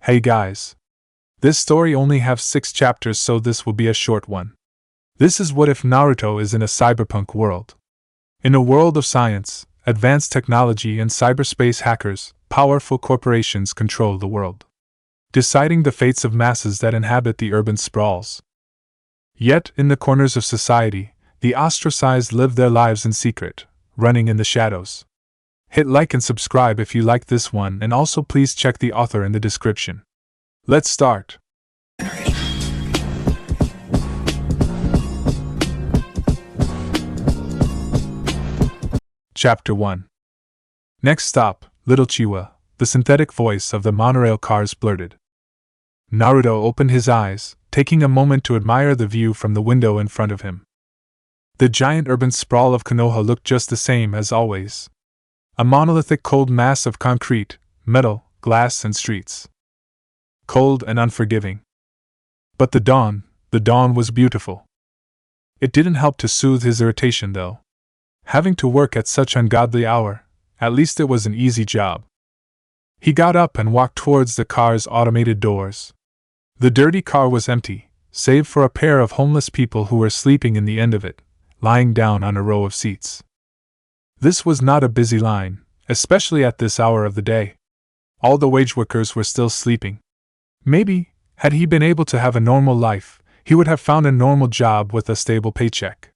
Hey guys. This story only has 6 chapters, so this will be a short one. This is what if Naruto is in a cyberpunk world. In a world of science, advanced technology and cyberspace hackers, powerful corporations control the world, deciding the fates of masses that inhabit the urban sprawls. Yet, in the corners of society, the ostracized live their lives in secret, running in the shadows. Hit like and subscribe if you like this one, and also please check the author in the description. Let's start. Chapter 1. Next stop, Little Chiwa, the synthetic voice of the monorail cars blurted. Naruto opened his eyes, taking a moment to admire the view from the window in front of him. The giant urban sprawl of Konoha looked just the same as always. A monolithic cold mass of concrete, metal, glass and streets. Cold and unforgiving. But the dawn was beautiful. It didn't help to soothe his irritation though. Having to work at such ungodly hour, at least it was an easy job. He got up and walked towards the car's automated doors. The dirty car was empty, save for a pair of homeless people who were sleeping in the end of it, lying down on a row of seats. This was not a busy line, especially at this hour of the day. All the wage workers were still sleeping. Maybe, had he been able to have a normal life, he would have found a normal job with a stable paycheck.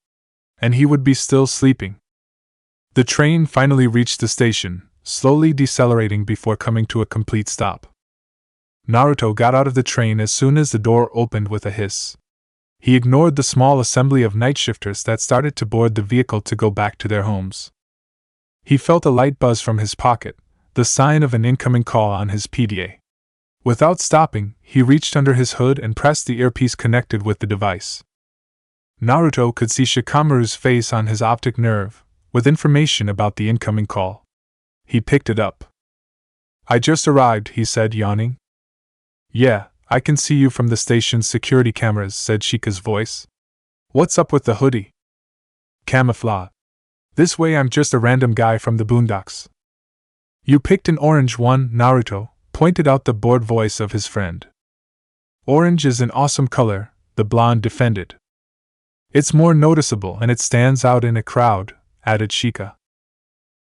And he would be still sleeping. The train finally reached the station, slowly decelerating before coming to a complete stop. Naruto got out of the train as soon as the door opened with a hiss. He ignored the small assembly of night shifters that started to board the vehicle to go back to their homes. He felt a light buzz from his pocket, the sign of an incoming call on his PDA. Without stopping, he reached under his hood and pressed the earpiece connected with the device. Naruto could see Shikamaru's face on his optic nerve, with information about the incoming call. He picked it up. "I just arrived," he said, yawning. "Yeah, I can see you from the station's security cameras," said Shika's voice. "What's up with the hoodie?" "Camouflage. This way, I'm just a random guy from the boondocks." "You picked an orange one," Naruto pointed out the bored voice of his friend. "Orange is an awesome color," the blonde defended. "It's more noticeable and it stands out in a crowd," added Shika.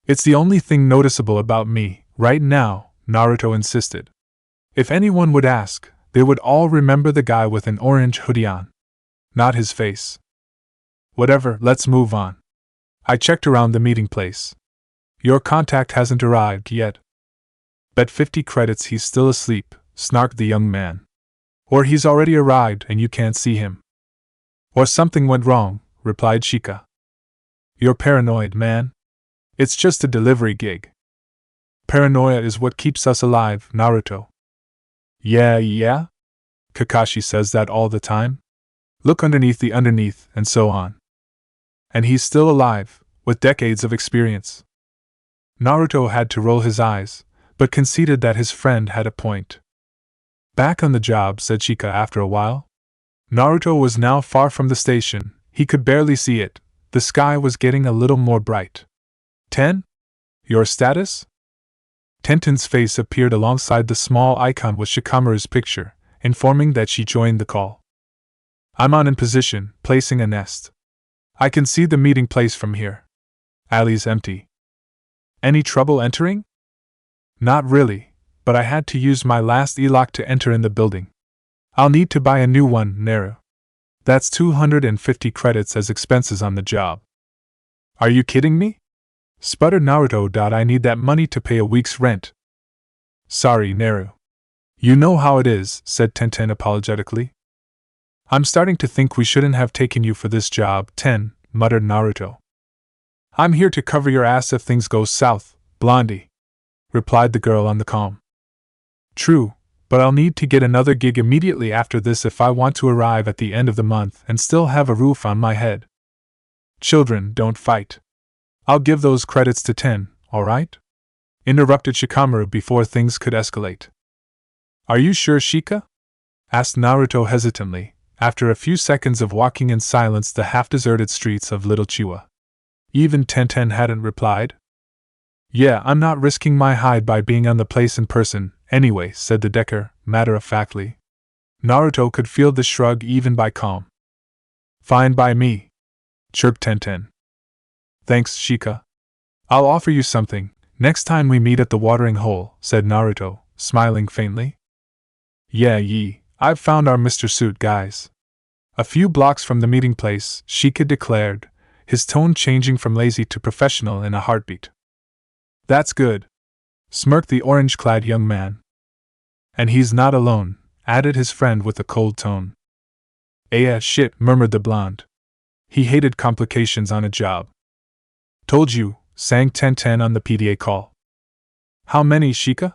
"It's the only thing noticeable about me, right now," Naruto insisted. "If anyone would ask, they would all remember the guy with an orange hoodie on. Not his face. Whatever, let's move on. I checked around the meeting place. Your contact hasn't arrived yet." "Bet 50 credits he's still asleep," snarked the young man. "Or he's already arrived and you can't see him." "Or something went wrong," replied Shika. "You're paranoid, man. It's just a delivery gig." "Paranoia is what keeps us alive, Naruto." Yeah? Kakashi says that all the time. Look underneath the underneath, and so on. And he's still alive, with decades of experience. Naruto had to roll his eyes, but conceded that his friend had a point. "Back on the job," said Shika after a while. Naruto was now far from the station, he could barely see it, the sky was getting a little more bright. "10? Your status?" Tenten's face appeared alongside the small icon with Shikamaru's picture, informing that she joined the call. "I'm on in position, placing a nest. I can see the meeting place from here. Alley's empty." "Any trouble entering?" "Not really, but I had to use my last E-lock to enter in the building. I'll need to buy a new one, Naru. That's 250 credits as expenses on the job." "Are you kidding me?" sputtered Naruto. "I need that money to pay a week's rent." "Sorry, Naru. You know how it is," said Tenten apologetically. "I'm starting to think we shouldn't have taken you for this job, muttered Naruto. "I'm here to cover your ass if things go south, Blondie," replied the girl on the comm. "True, but I'll need to get another gig immediately after this if I want to arrive at the end of the month and still have a roof on my head." "Children, don't fight. I'll give those credits to 10, alright?" interrupted Shikamaru before things could escalate. "Are you sure, Shika?" asked Naruto hesitantly, after a few seconds of walking in silence the half-deserted streets of Little Chiwa. Even Tenten hadn't replied. "Yeah, I'm not risking my hide by being on the place in person, Anyway, said the Decker, matter-of-factly. Naruto could feel the shrug even by calm. Fine by me, chirped Tenten. Thanks, Shika. I'll offer you something next time we meet at the watering hole, said Naruto, smiling faintly. Yeah, I've found our Mr. Suit, guys. A few blocks from the meeting place, Shika declared, his tone changing from lazy to professional in a heartbeat. That's good, smirked the orange-clad young man. And he's not alone, added his friend with a cold tone. Shit, murmured the blonde. He hated complications on a job. Told you, sang Tenten on the PDA call. How many, Shika?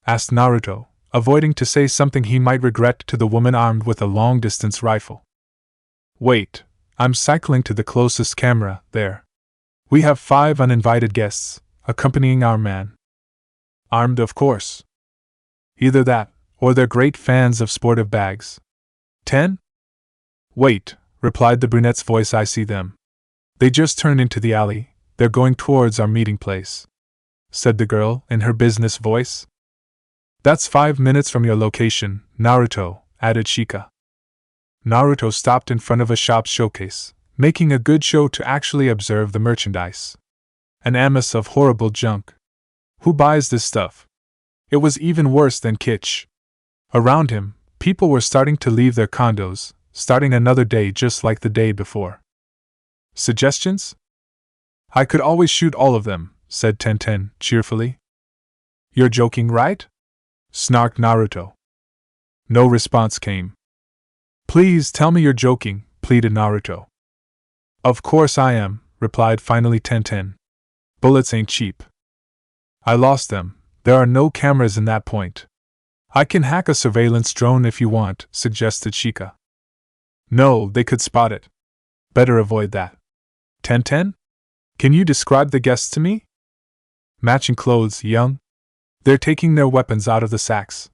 Asked Naruto, avoiding to say something he might regret to the woman armed with a long-distance rifle. Wait, I'm cycling to the closest camera, there. We have 5 uninvited guests, accompanying our man. Armed, of course. Either that, or they're great fans of sportive bags. 10? Wait, replied the brunette's voice, I see them. They just turned into the alley, they're going towards our meeting place, said the girl in her business voice. That's 5 minutes from your location, Naruto, added Shika. Naruto stopped in front of a shop showcase, making a good show to actually observe the merchandise. An amas of horrible junk. Who buys this stuff? It was even worse than kitsch. Around him, people were starting to leave their condos, starting another day just like the day before. Suggestions? I could always shoot all of them, said Tenten cheerfully. You're joking, right? Snarked Naruto. No response came. Please tell me you're joking, pleaded Naruto. Of course I am, replied finally Tenten. Bullets ain't cheap. I lost them, there are no cameras in that point. I can hack a surveillance drone if you want, suggested Shika. No, they could spot it. Better avoid that. Tenten? Can you describe the guests to me? Matching clothes, young. They're taking their weapons out of the sacks.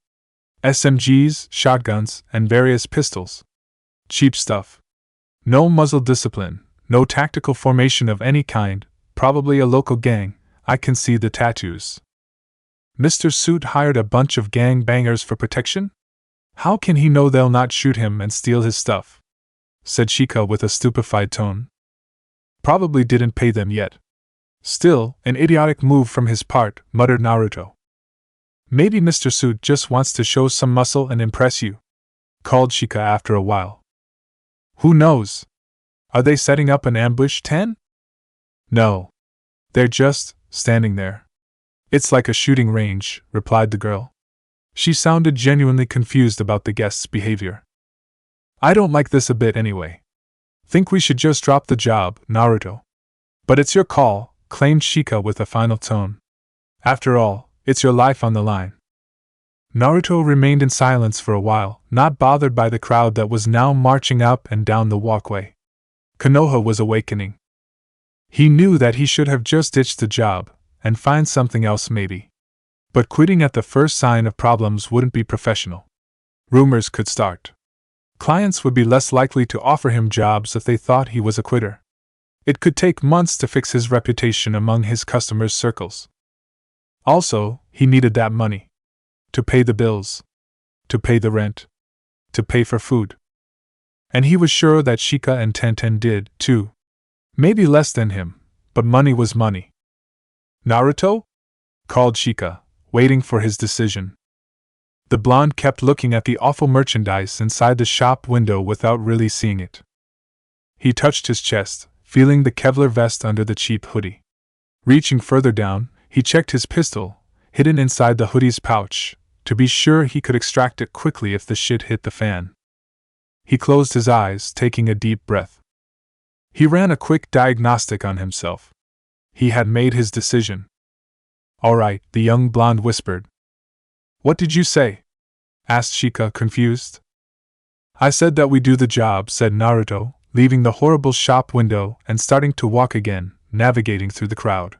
SMGs, shotguns, and various pistols. Cheap stuff. No muzzle discipline, no tactical formation of any kind, probably a local gang, I can see the tattoos. Mr. Suit hired a bunch of gang bangers for protection? How can he know they'll not shoot him and steal his stuff? Said Shika with a stupefied tone. Probably didn't pay them yet. Still, an idiotic move from his part, muttered Naruto. Maybe Mr. Suit just wants to show some muscle and impress you, called Shika after a while. Who knows? Are they setting up an ambush, 10? No. They're just standing there. It's like a shooting range, replied the girl. She sounded genuinely confused about the guest's behavior. I don't like this a bit anyway. Think we should just drop the job, Naruto. But it's your call, claimed Shika with a final tone. After all, it's your life on the line. Naruto remained in silence for a while, not bothered by the crowd that was now marching up and down the walkway. Konoha was awakening. He knew that he should have just ditched the job, and find something else maybe. But quitting at the first sign of problems wouldn't be professional. Rumors could start. Clients would be less likely to offer him jobs if they thought he was a quitter. It could take months to fix his reputation among his customers' circles. Also, he needed that money. To pay the bills. To pay the rent. To pay for food. And he was sure that Shika and Tenten did, too. Maybe less than him, but money was money. Naruto? Called Shika, waiting for his decision. The blonde kept looking at the awful merchandise inside the shop window without really seeing it. He touched his chest, feeling the Kevlar vest under the cheap hoodie. Reaching further down, he checked his pistol, hidden inside the hoodie's pouch, to be sure he could extract it quickly if the shit hit the fan. He closed his eyes, taking a deep breath. He ran a quick diagnostic on himself. He had made his decision. All right, the young blonde whispered. What did you say? Asked Shika, confused. I said that we do the job, said Naruto, leaving the horrible shop window and starting to walk again, navigating through the crowd.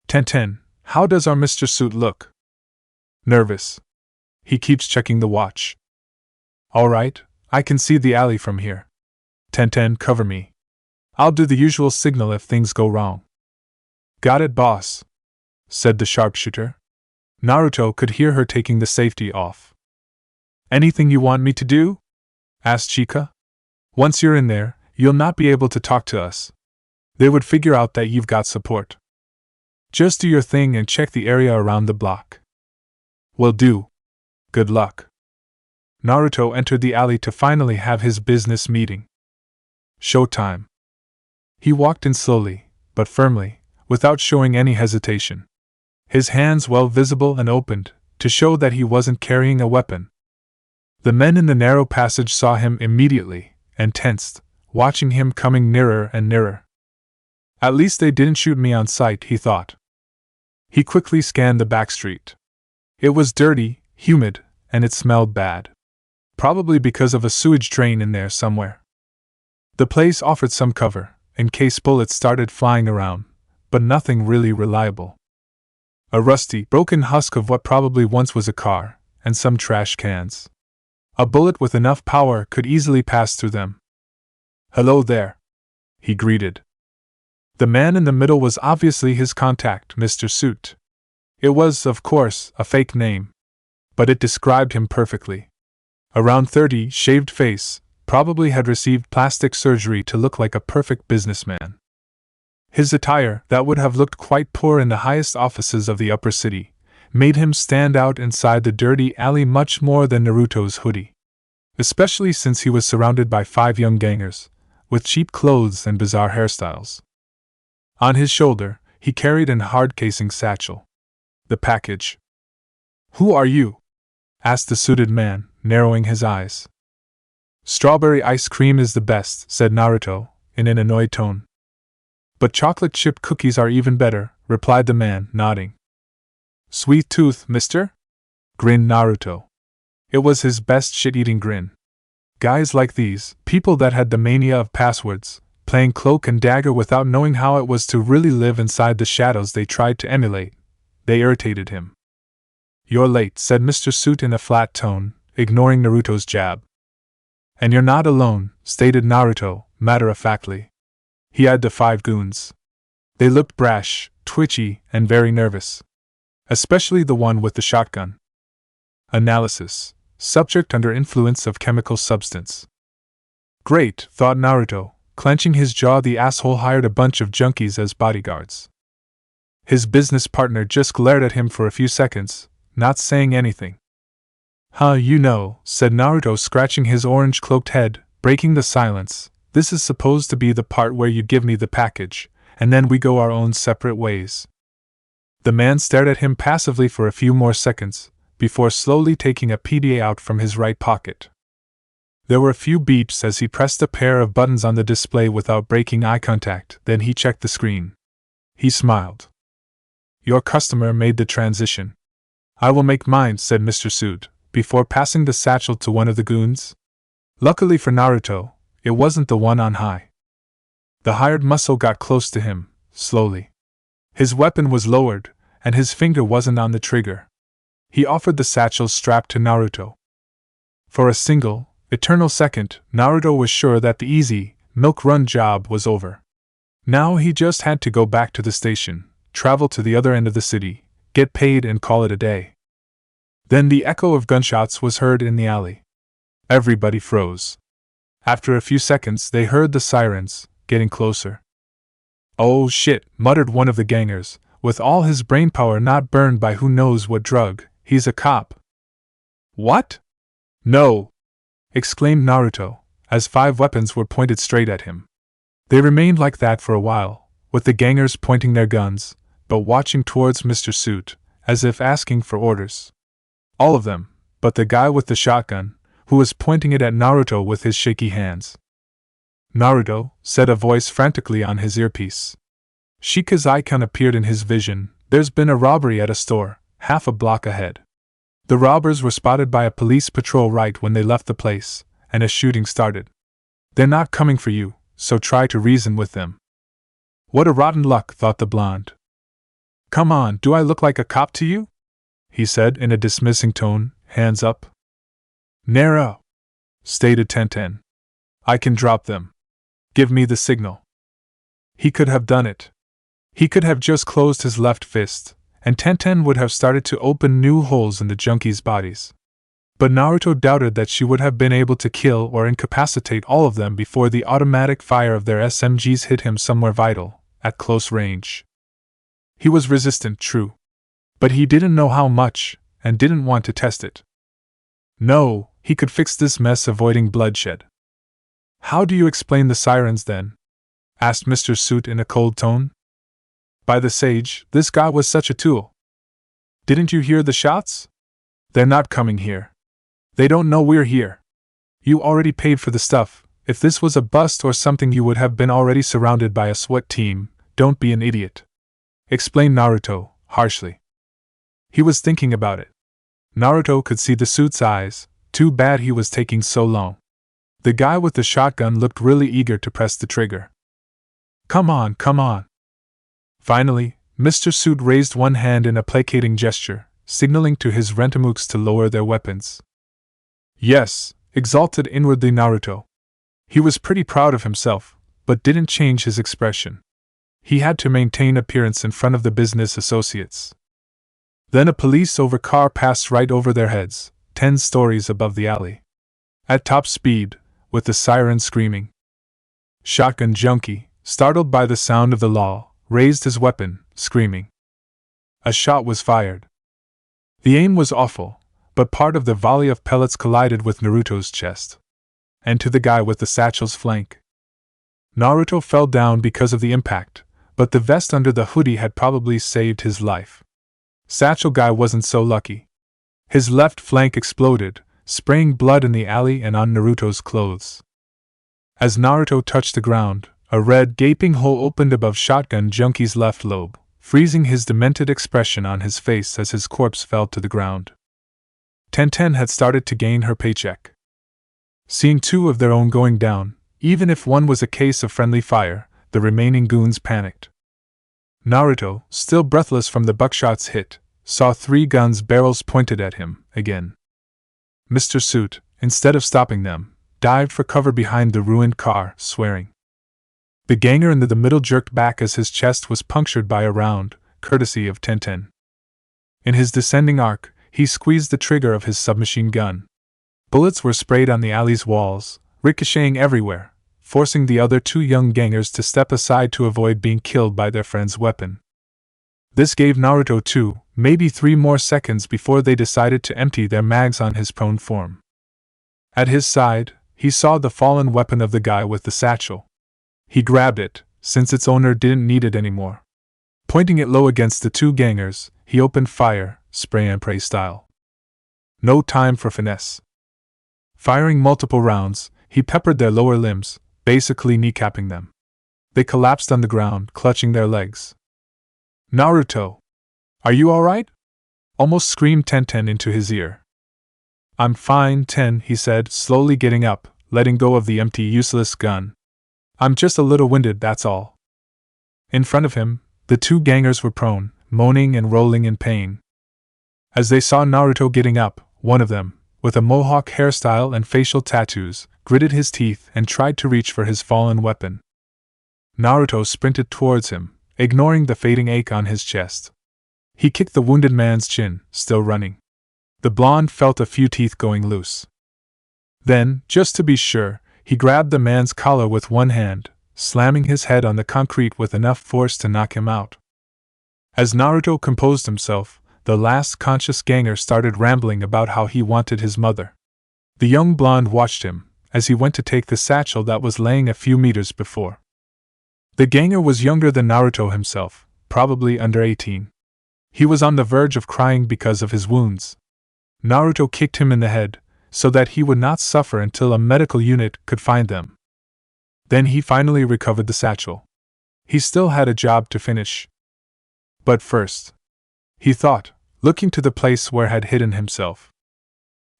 Tenten, how does our Mr. Suit look? Nervous. He keeps checking the watch. All right, I can see the alley from here. Tenten, cover me. I'll do the usual signal if things go wrong. Got it, boss, said the sharpshooter. Naruto could hear her taking the safety off. Anything you want me to do? Asked Chika. Once you're in there, you'll not be able to talk to us. They would figure out that you've got support. Just do your thing and check the area around the block. Will do. Good luck. Naruto entered the alley to finally have his business meeting. Showtime. He walked in slowly, but firmly, without showing any hesitation. His hands well visible and opened, to show that he wasn't carrying a weapon. The men in the narrow passage saw him immediately, and tensed, watching him coming nearer and nearer. At least they didn't shoot me on sight, he thought. He quickly scanned the back street. It was dirty, humid, and it smelled bad. Probably because of a sewage drain in there somewhere. The place offered some cover, in case bullets started flying around, but nothing really reliable. A rusty, broken husk of what probably once was a car, and some trash cans. A bullet with enough power could easily pass through them. Hello there, he greeted. The man in the middle was obviously his contact, Mr. Suit. It was, of course, a fake name, but it described him perfectly. Around 30, shaved face, probably had received plastic surgery to look like a perfect businessman. His attire, that would have looked quite poor in the highest offices of the upper city, made him stand out inside the dirty alley much more than Naruto's hoodie. Especially since he was surrounded by 5 young gangers, with cheap clothes and bizarre hairstyles. On his shoulder, he carried an hard-casing satchel. The package. Who are you? Asked the suited man, narrowing his eyes. Strawberry ice cream is the best, said Naruto, in an annoyed tone. But chocolate chip cookies are even better, replied the man, nodding. Sweet tooth, mister? Grinned Naruto. It was his best shit-eating grin. Guys like these, people that had the mania of passwords, playing cloak and dagger without knowing how it was to really live inside the shadows they tried to emulate, they irritated him. You're late, said Mr. Suit in a flat tone, ignoring Naruto's jab. And you're not alone, stated Naruto, matter-of-factly. He had the 5 goons. They looked brash, twitchy, and very nervous. Especially the one with the shotgun. Analysis. Subject under influence of chemical substance. Great, thought Naruto, clenching his jaw. The asshole hired a bunch of junkies as bodyguards. His business partner just glared at him for a few seconds, not saying anything. Huh, you know, said Naruto, scratching his orange-cloaked head, breaking the silence. This is supposed to be the part where you give me the package, and then we go our own separate ways. The man stared at him passively for a few more seconds, before slowly taking a PDA out from his right pocket. There were a few beeps as he pressed a pair of buttons on the display without breaking eye contact, then he checked the screen. He smiled. Your customer made the transition. I will make mine, said Mr. Suit, before passing the satchel to one of the goons. Luckily for Naruto, it wasn't the one on high. The hired muscle got close to him, slowly. His weapon was lowered, and his finger wasn't on the trigger. He offered the satchel strapped to Naruto. For a single, eternal second, Naruto was sure that the easy, milk-run job was over. Now he just had to go back to the station, travel to the other end of the city, get paid and call it a day. Then the echo of gunshots was heard in the alley. Everybody froze. After a few seconds they heard the sirens, getting closer. Oh shit, muttered one of the gangers, with all his brainpower not burned by who knows what drug. He's a cop. What? No! Exclaimed Naruto, as 5 weapons were pointed straight at him. They remained like that for a while, with the gangers pointing their guns, but watching towards Mr. Suit, as if asking for orders. All of them, but the guy with the shotgun, who was pointing it at Naruto with his shaky hands. Naruto, said a voice frantically on his earpiece. Shika's icon appeared in his vision. There's been a robbery at a store, half a block ahead. The robbers were spotted by a police patrol right when they left the place, and a shooting started. They're not coming for you, so try to reason with them. What a rotten luck, thought the blonde. Come on, do I look like a cop to you? He said in a dismissing tone, hands up. Narrow, stated Tenten. I can drop them. Give me the signal. He could have done it. He could have just closed his left fist, and Tenten would have started to open new holes in the junkies' bodies. But Naruto doubted that she would have been able to kill or incapacitate all of them before the automatic fire of their SMGs hit him somewhere vital, at close range. He was resistant, true. But he didn't know how much, and didn't want to test it. No, he could fix this mess avoiding bloodshed. How do you explain the sirens then? Asked Mr. Suit in a cold tone. By the sage, this guy was such a tool. Didn't you hear the shots? They're not coming here. They don't know we're here. You already paid for the stuff. If this was a bust or something, you would have been already surrounded by a SWAT team. Don't be an idiot. Explained Naruto, harshly. He was thinking about it. Naruto could see the suit's eyes. Too bad he was taking so long. The guy with the shotgun looked really eager to press the trigger. Come on, come on. Finally, Mr. Suit raised one hand in a placating gesture, signaling to his rentamooks to lower their weapons. Yes, exulted inwardly Naruto. He was pretty proud of himself, but didn't change his expression. He had to maintain appearance in front of the business associates. Then a police car passed right over their heads, 10 stories above the alley. At top speed, with the siren screaming. Shotgun junkie, startled by the sound of the law, raised his weapon, screaming. A shot was fired. The aim was awful, but part of the volley of pellets collided with Naruto's chest. And to the guy with the satchel's flank. Naruto fell down because of the impact, but the vest under the hoodie had probably saved his life. Satchel guy wasn't so lucky. His left flank exploded, spraying blood in the alley and on Naruto's clothes. As Naruto touched the ground, a red gaping hole opened above Shotgun Junkie's left lobe, freezing his demented expression on his face as his corpse fell to the ground. Tenten had started to gain her paycheck. Seeing 2 of their own going down, even if one was a case of friendly fire, the remaining goons panicked. Naruto, still breathless from the buckshot's hit, saw 3 guns' barrels pointed at him, again. Mr. Suit, instead of stopping them, dived for cover behind the ruined car, swearing. The ganger in the middle jerked back as his chest was punctured by a round, courtesy of Tenten. In his descending arc, he squeezed the trigger of his submachine gun. Bullets were sprayed on the alley's walls, ricocheting everywhere, forcing the other 2 young gangers to step aside to avoid being killed by their friend's weapon. This gave Naruto 2, maybe 3 more seconds before they decided to empty their mags on his prone form. At his side, he saw the fallen weapon of the guy with the satchel. He grabbed it, since its owner didn't need it anymore. Pointing it low against the 2 gangers, he opened fire, spray and pray style. No time for finesse. Firing multiple rounds, he peppered their lower limbs, basically kneecapping them. They collapsed on the ground, clutching their legs. Naruto! Are you alright? Almost screamed Tenten into his ear. I'm fine, Ten, he said, slowly getting up, letting go of the empty, useless gun. I'm just a little winded, that's all. In front of him, the 2 gangers were prone, moaning and rolling in pain. As they saw Naruto getting up, one of them, with a mohawk hairstyle and facial tattoos, gritted his teeth and tried to reach for his fallen weapon. Naruto sprinted towards him, ignoring the fading ache on his chest. He kicked the wounded man's chin, still running. The blonde felt a few teeth going loose. Then, just to be sure, he grabbed the man's collar with one hand, slamming his head on the concrete with enough force to knock him out. As Naruto composed himself, the last conscious ganger started rambling about how he wanted his mother. The young blonde watched him, as he went to take the satchel that was laying a few meters before. The ganger was younger than Naruto himself, probably under 18. He was on the verge of crying because of his wounds. Naruto kicked him in the head, so that he would not suffer until a medical unit could find them. Then he finally recovered the satchel. He still had a job to finish. But first, he thought, looking to the place where had hidden himself.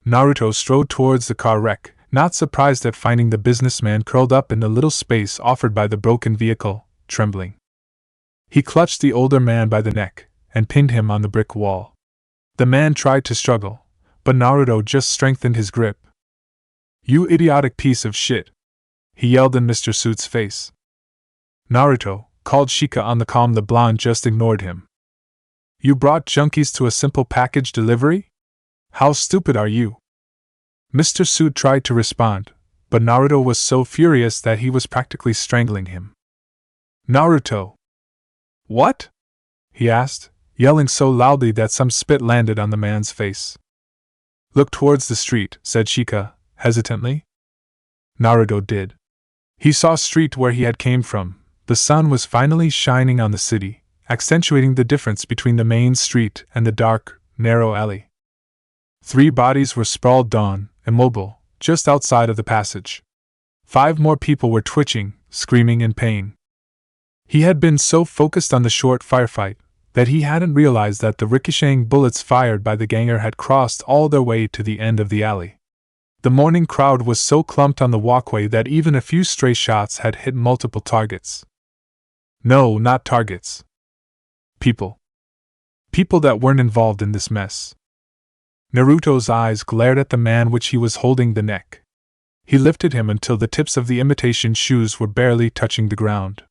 Naruto strode towards the car wreck, not surprised at finding the businessman curled up in the little space offered by the broken vehicle, trembling. He clutched the older man by the neck and pinned him on the brick wall. The man tried to struggle, but Naruto just strengthened his grip. "You idiotic piece of shit!" he yelled in Mr. Suit's face. Naruto, called Shika on the calm. The blonde just ignored him. You brought junkies to a simple package delivery? How stupid are you? Mr. Suit tried to respond, but Naruto was so furious that he was practically strangling him. Naruto! What? He asked, yelling so loudly that some spit landed on the man's face. Look towards the street, said Shika, hesitantly. Naruto did. He saw street where he had came from. The sun was finally shining on the city, accentuating the difference between the main street and the dark, narrow alley. 3 bodies were sprawled down, immobile, just outside of the passage. 5 more people were twitching, screaming in pain. He had been so focused on the short firefight that he hadn't realized that the ricocheting bullets fired by the ganger had crossed all their way to the end of the alley. The morning crowd was so clumped on the walkway that even a few stray shots had hit multiple targets. No, not targets. People. People that weren't involved in this mess. Naruto's eyes glared at the man which he was holding the neck. He lifted him until the tips of the imitation shoes were barely touching the ground.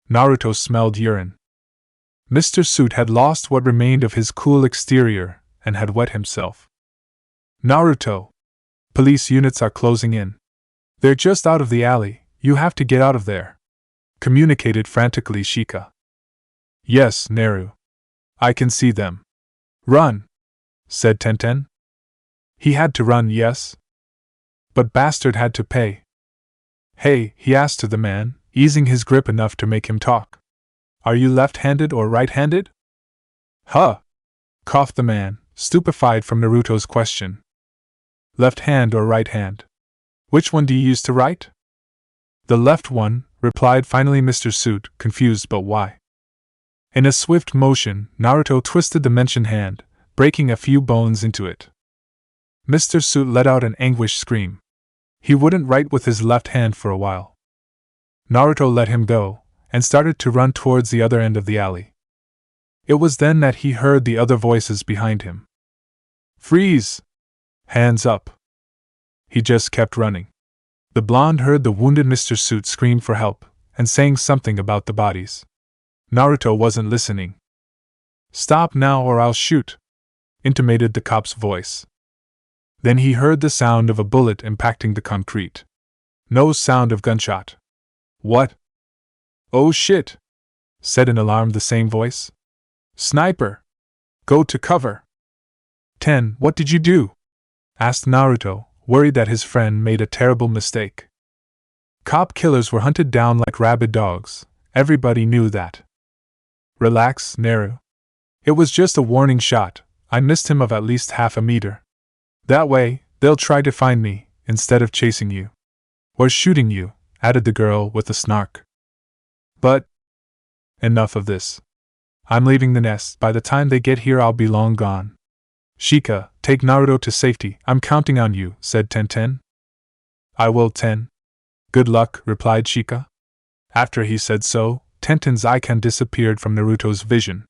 Naruto smelled urine. Mr. Suit had lost what remained of his cool exterior and had wet himself. Naruto! Police units are closing in. They're just out of the alley, you have to get out of there, communicated frantically Shika. Yes, Naru. I can see them. Run, said Tenten. He had to run, yes. But bastard had to pay. Hey, he asked to the man, easing his grip enough to make him talk. Are you left-handed or right-handed? Huh! Coughed the man, stupefied from Naruto's question. Left hand or right hand? Which one do you use to write? The left one, replied finally Mr. Suit, confused but why. In a swift motion, Naruto twisted the mentioned hand, breaking a few bones into it. Mr. Suit let out an anguished scream. He wouldn't write with his left hand for a while. Naruto let him go, and started to run towards the other end of the alley. It was then that he heard the other voices behind him. Freeze! Hands up! He just kept running. The blonde heard the wounded Mr. Suit scream for help, and saying something about the bodies. Naruto wasn't listening. Stop now or I'll shoot, intimated the cop's voice. Then he heard the sound of a bullet impacting the concrete. No sound of gunshot. What? Oh shit! Said in alarm the same voice. Sniper! Go to cover! What did you do? Asked Naruto, worried that his friend made a terrible mistake. Cop killers were hunted down like rabid dogs, everybody knew that. Relax, Naru. It was just a warning shot, I missed him of at least half a meter. That way, they'll try to find me, instead of chasing you. Or shooting you, added the girl with a snark. But enough of this. I'm leaving the nest, by the time they get here I'll be long gone. Shika, take Naruto to safety, I'm counting on you, said Tenten. I will, Ten. Good luck, replied Shika. After he said so, Tenten's icon disappeared from Naruto's vision.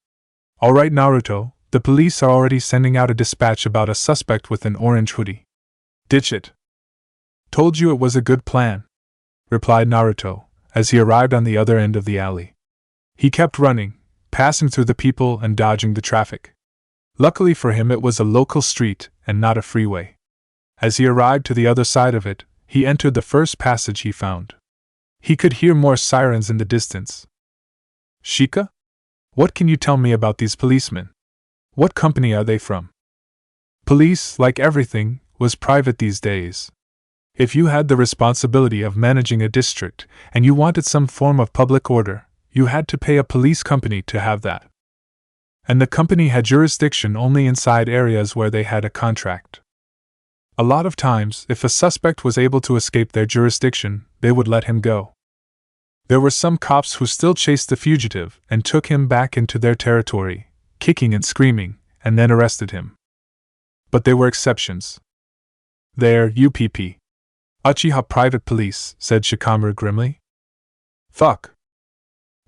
Alright Naruto, the police are already sending out a dispatch about a suspect with an orange hoodie. Ditch it. Told you it was a good plan, replied Naruto, as he arrived on the other end of the alley. He kept running, passing through the people and dodging the traffic. Luckily for him it was a local street and not a freeway. As he arrived to the other side of it, he entered the first passage he found. He could hear more sirens in the distance. Shika? What can you tell me about these policemen? What company are they from? Police, like everything, was private these days. If you had the responsibility of managing a district, and you wanted some form of public order, you had to pay a police company to have that. And the company had jurisdiction only inside areas where they had a contract. A lot of times, if a suspect was able to escape their jurisdiction, they would let him go. There were some cops who still chased the fugitive and took him back into their territory, kicking and screaming, and then arrested him. But there were exceptions. They're UPP. Uchiha Private Police, said Shikamaru grimly. Fuck.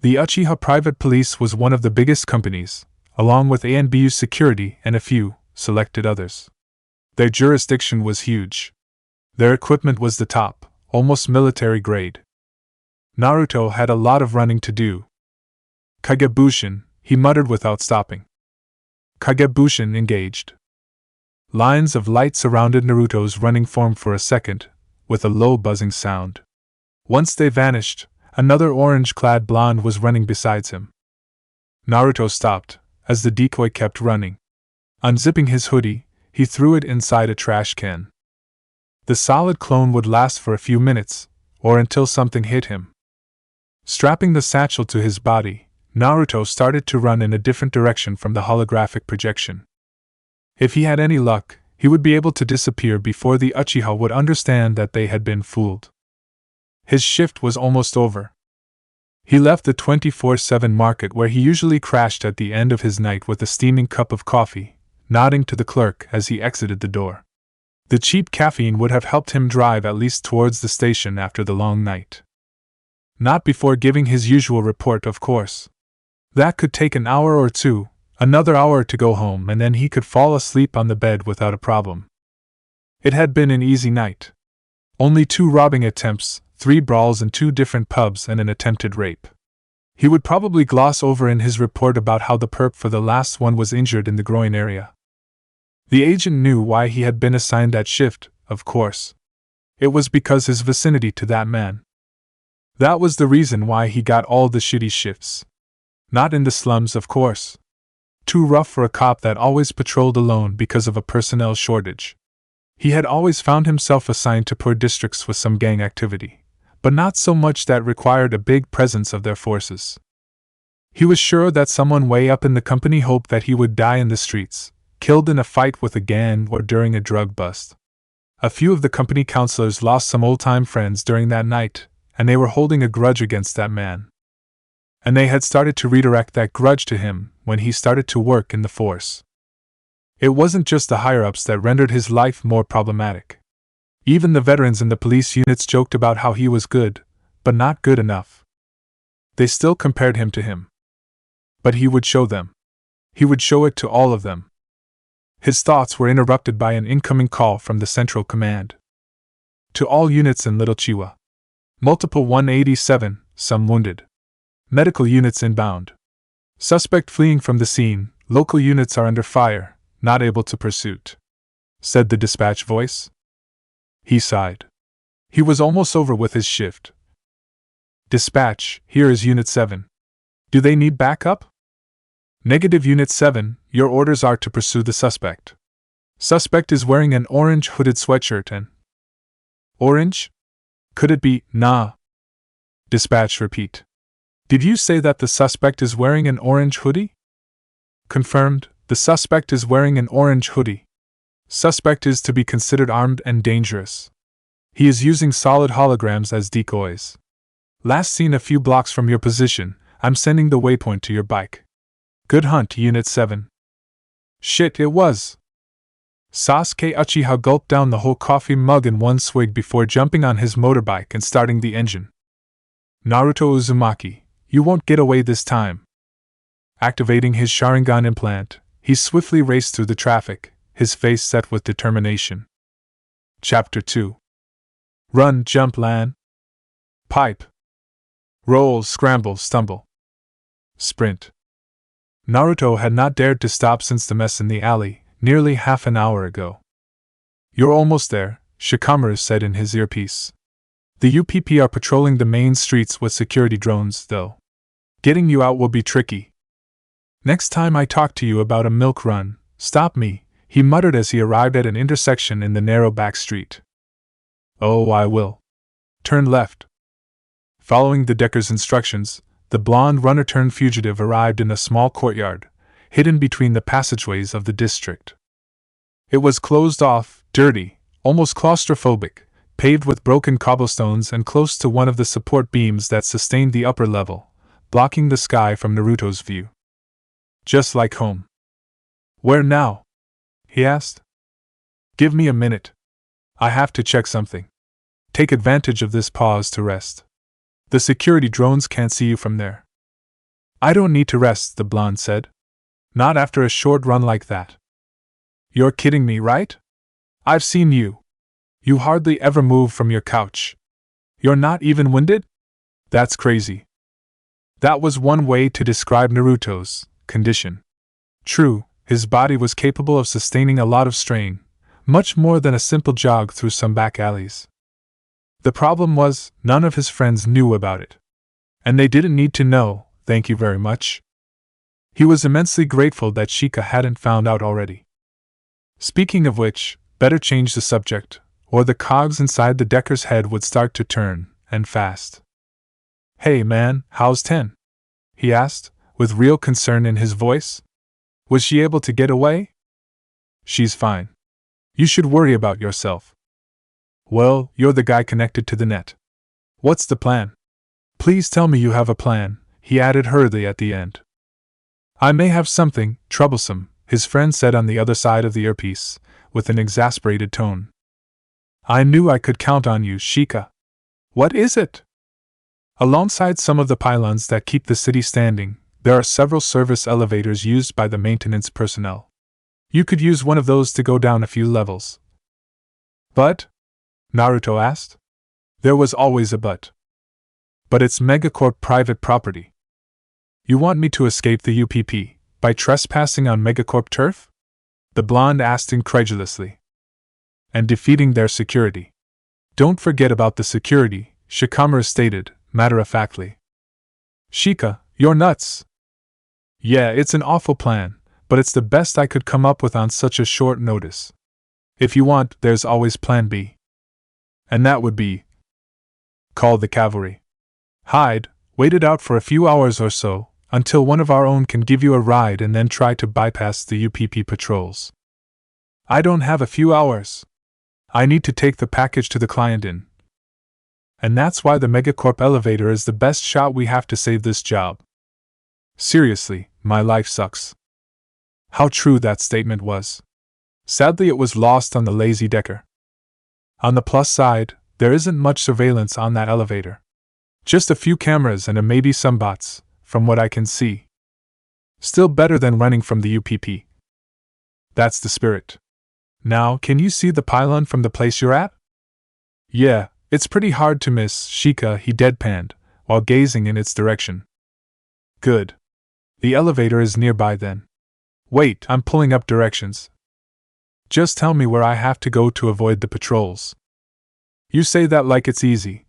The Uchiha Private Police was one of the biggest companies, along with ANBU Security and a few selected others. Their jurisdiction was huge. Their equipment was the top, almost military grade. Naruto had a lot of running to do. Kagebushin, he muttered without stopping. Kagebushin engaged. Lines of light surrounded Naruto's running form for a second, with a low buzzing sound. Once they vanished, another orange-clad blonde was running beside him. Naruto stopped, as the decoy kept running. Unzipping his hoodie, he threw it inside a trash can. The solid clone would last for a few minutes, or until something hit him. Strapping the satchel to his body, Naruto started to run in a different direction from the holographic projection. If he had any luck, he would be able to disappear before the Uchiha would understand that they had been fooled. His shift was almost over. He left the 24/7 market where he usually crashed at the end of his night with a steaming cup of coffee, nodding to the clerk as he exited the door. The cheap caffeine would have helped him drive at least towards the station after the long night. Not before giving his usual report, of course. That could take an hour or two, another hour to go home, and then he could fall asleep on the bed without a problem. It had been an easy night. Only 2 robbing attempts, 3 brawls in 2 different pubs, and an attempted rape. He would probably gloss over in his report about how the perp for the last one was injured in the groin area. The agent knew why he had been assigned that shift, of course. It was because his vicinity to that man. That was the reason why he got all the shitty shifts. Not in the slums, of course. Too rough for a cop that always patrolled alone because of a personnel shortage. He had always found himself assigned to poor districts with some gang activity, but not so much that required a big presence of their forces. He was sure that someone way up in the company hoped that he would die in the streets, killed in a fight with a gang or during a drug bust. A few of the company counselors lost some old-time friends during that night, and they were holding a grudge against that man. And they had started to redirect that grudge to him when he started to work in the force. It wasn't just the higher-ups that rendered his life more problematic. Even the veterans in the police units joked about how he was good, but not good enough. They still compared him to him. But he would show them. He would show it to all of them. His thoughts were interrupted by an incoming call from the Central Command. To all units in Little Chihuahua. Multiple 187, some wounded. Medical units inbound. Suspect fleeing from the scene, local units are under fire, not able to pursuit, said the dispatch voice. He sighed. He was almost over with his shift. Dispatch, here is Unit 7. Do they need backup? Negative Unit 7, your orders are to pursue the suspect. Suspect is wearing an orange hooded sweatshirt and... Orange? Could it be, nah? Dispatch repeat. Did you say that the suspect is wearing an orange hoodie? Confirmed, the suspect is wearing an orange hoodie. Suspect is to be considered armed and dangerous. He is using solid holograms as decoys. Last seen a few blocks from your position, I'm sending the waypoint to your bike. Good hunt, Unit 7. Shit, it was. Sasuke Uchiha gulped down the whole coffee mug in one swig before jumping on his motorbike and starting the engine. Naruto Uzumaki, you won't get away this time. Activating his Sharingan implant, he swiftly raced through the traffic, his face set with determination. Chapter 2. Run, jump, land. Pipe. Roll, scramble, stumble. Sprint. Naruto had not dared to stop since the mess in the alley, nearly half an hour ago. You're almost there, Shikamaru said in his earpiece. The UPP are patrolling the main streets with security drones, though. Getting you out will be tricky. Next time I talk to you about a milk run, stop me, he muttered as he arrived at an intersection in the narrow back street. Oh, I will. Turn left. Following the Decker's instructions, the blonde runner-turned-fugitive arrived in a small courtyard, hidden between the passageways of the district. It was closed off, dirty, almost claustrophobic, paved with broken cobblestones and close to one of the support beams that sustained the upper level, blocking the sky from Naruto's view. Just like home. Where now? He asked. Give me a minute. I have to check something. Take advantage of this pause to rest. The security drones can't see you from there. I don't need to rest, the blonde said. Not after a short run like that. You're kidding me, right? I've seen you. You hardly ever move from your couch. You're not even winded? That's crazy. That was one way to describe Naruto's condition. True, His body was capable of sustaining a lot of strain, much more than a simple jog through some back alleys. The problem was, none of his friends knew about it. And they didn't need to know, thank you very much. He was immensely grateful that Sheikah hadn't found out already. Speaking of which, better change the subject, or the cogs inside the Decker's head would start to turn, and fast. Hey man, how's 10? He asked, with real concern in his voice. Was she able to get away? She's fine. You should worry about yourself. Well, you're the guy connected to the net. What's the plan? Please tell me you have a plan, he added hurriedly at the end. I may have something troublesome, his friend said on the other side of the earpiece, with an exasperated tone. I knew I could count on you, Sheikah. What is it? Alongside some of the pylons that keep the city standing, there are several service elevators used by the maintenance personnel. You could use one of those to go down a few levels. But? Naruto asked. There was always a but. But it's Megacorp private property. You want me to escape the UPP by trespassing on Megacorp turf? The blonde asked incredulously. And defeating their security. Don't forget about the security, Shikamaru stated, matter-of-factly. Sheikah, you're nuts. Yeah, it's an awful plan, but it's the best I could come up with on such a short notice. If you want, there's always plan B. And that would be... call the cavalry. Hide, wait it out for a few hours or so, until one of our own can give you a ride and then try to bypass the UPP patrols. I don't have a few hours. I need to take the package to the client in. And that's why the Megacorp elevator is the best shot we have to save this job. Seriously, my life sucks. How true that statement was. Sadly, it was lost on the lazy Decker. On the plus side, there isn't much surveillance on that elevator. Just a few cameras and maybe some bots, from what I can see. Still better than running from the UPP. That's the spirit. Now, can you see the pylon from the place you're at? Yeah, it's pretty hard to miss, Sheikah, he deadpanned, while gazing in its direction. Good. The elevator is nearby then. Wait, I'm pulling up directions. Just tell me where I have to go to avoid the patrols. You say that like it's easy.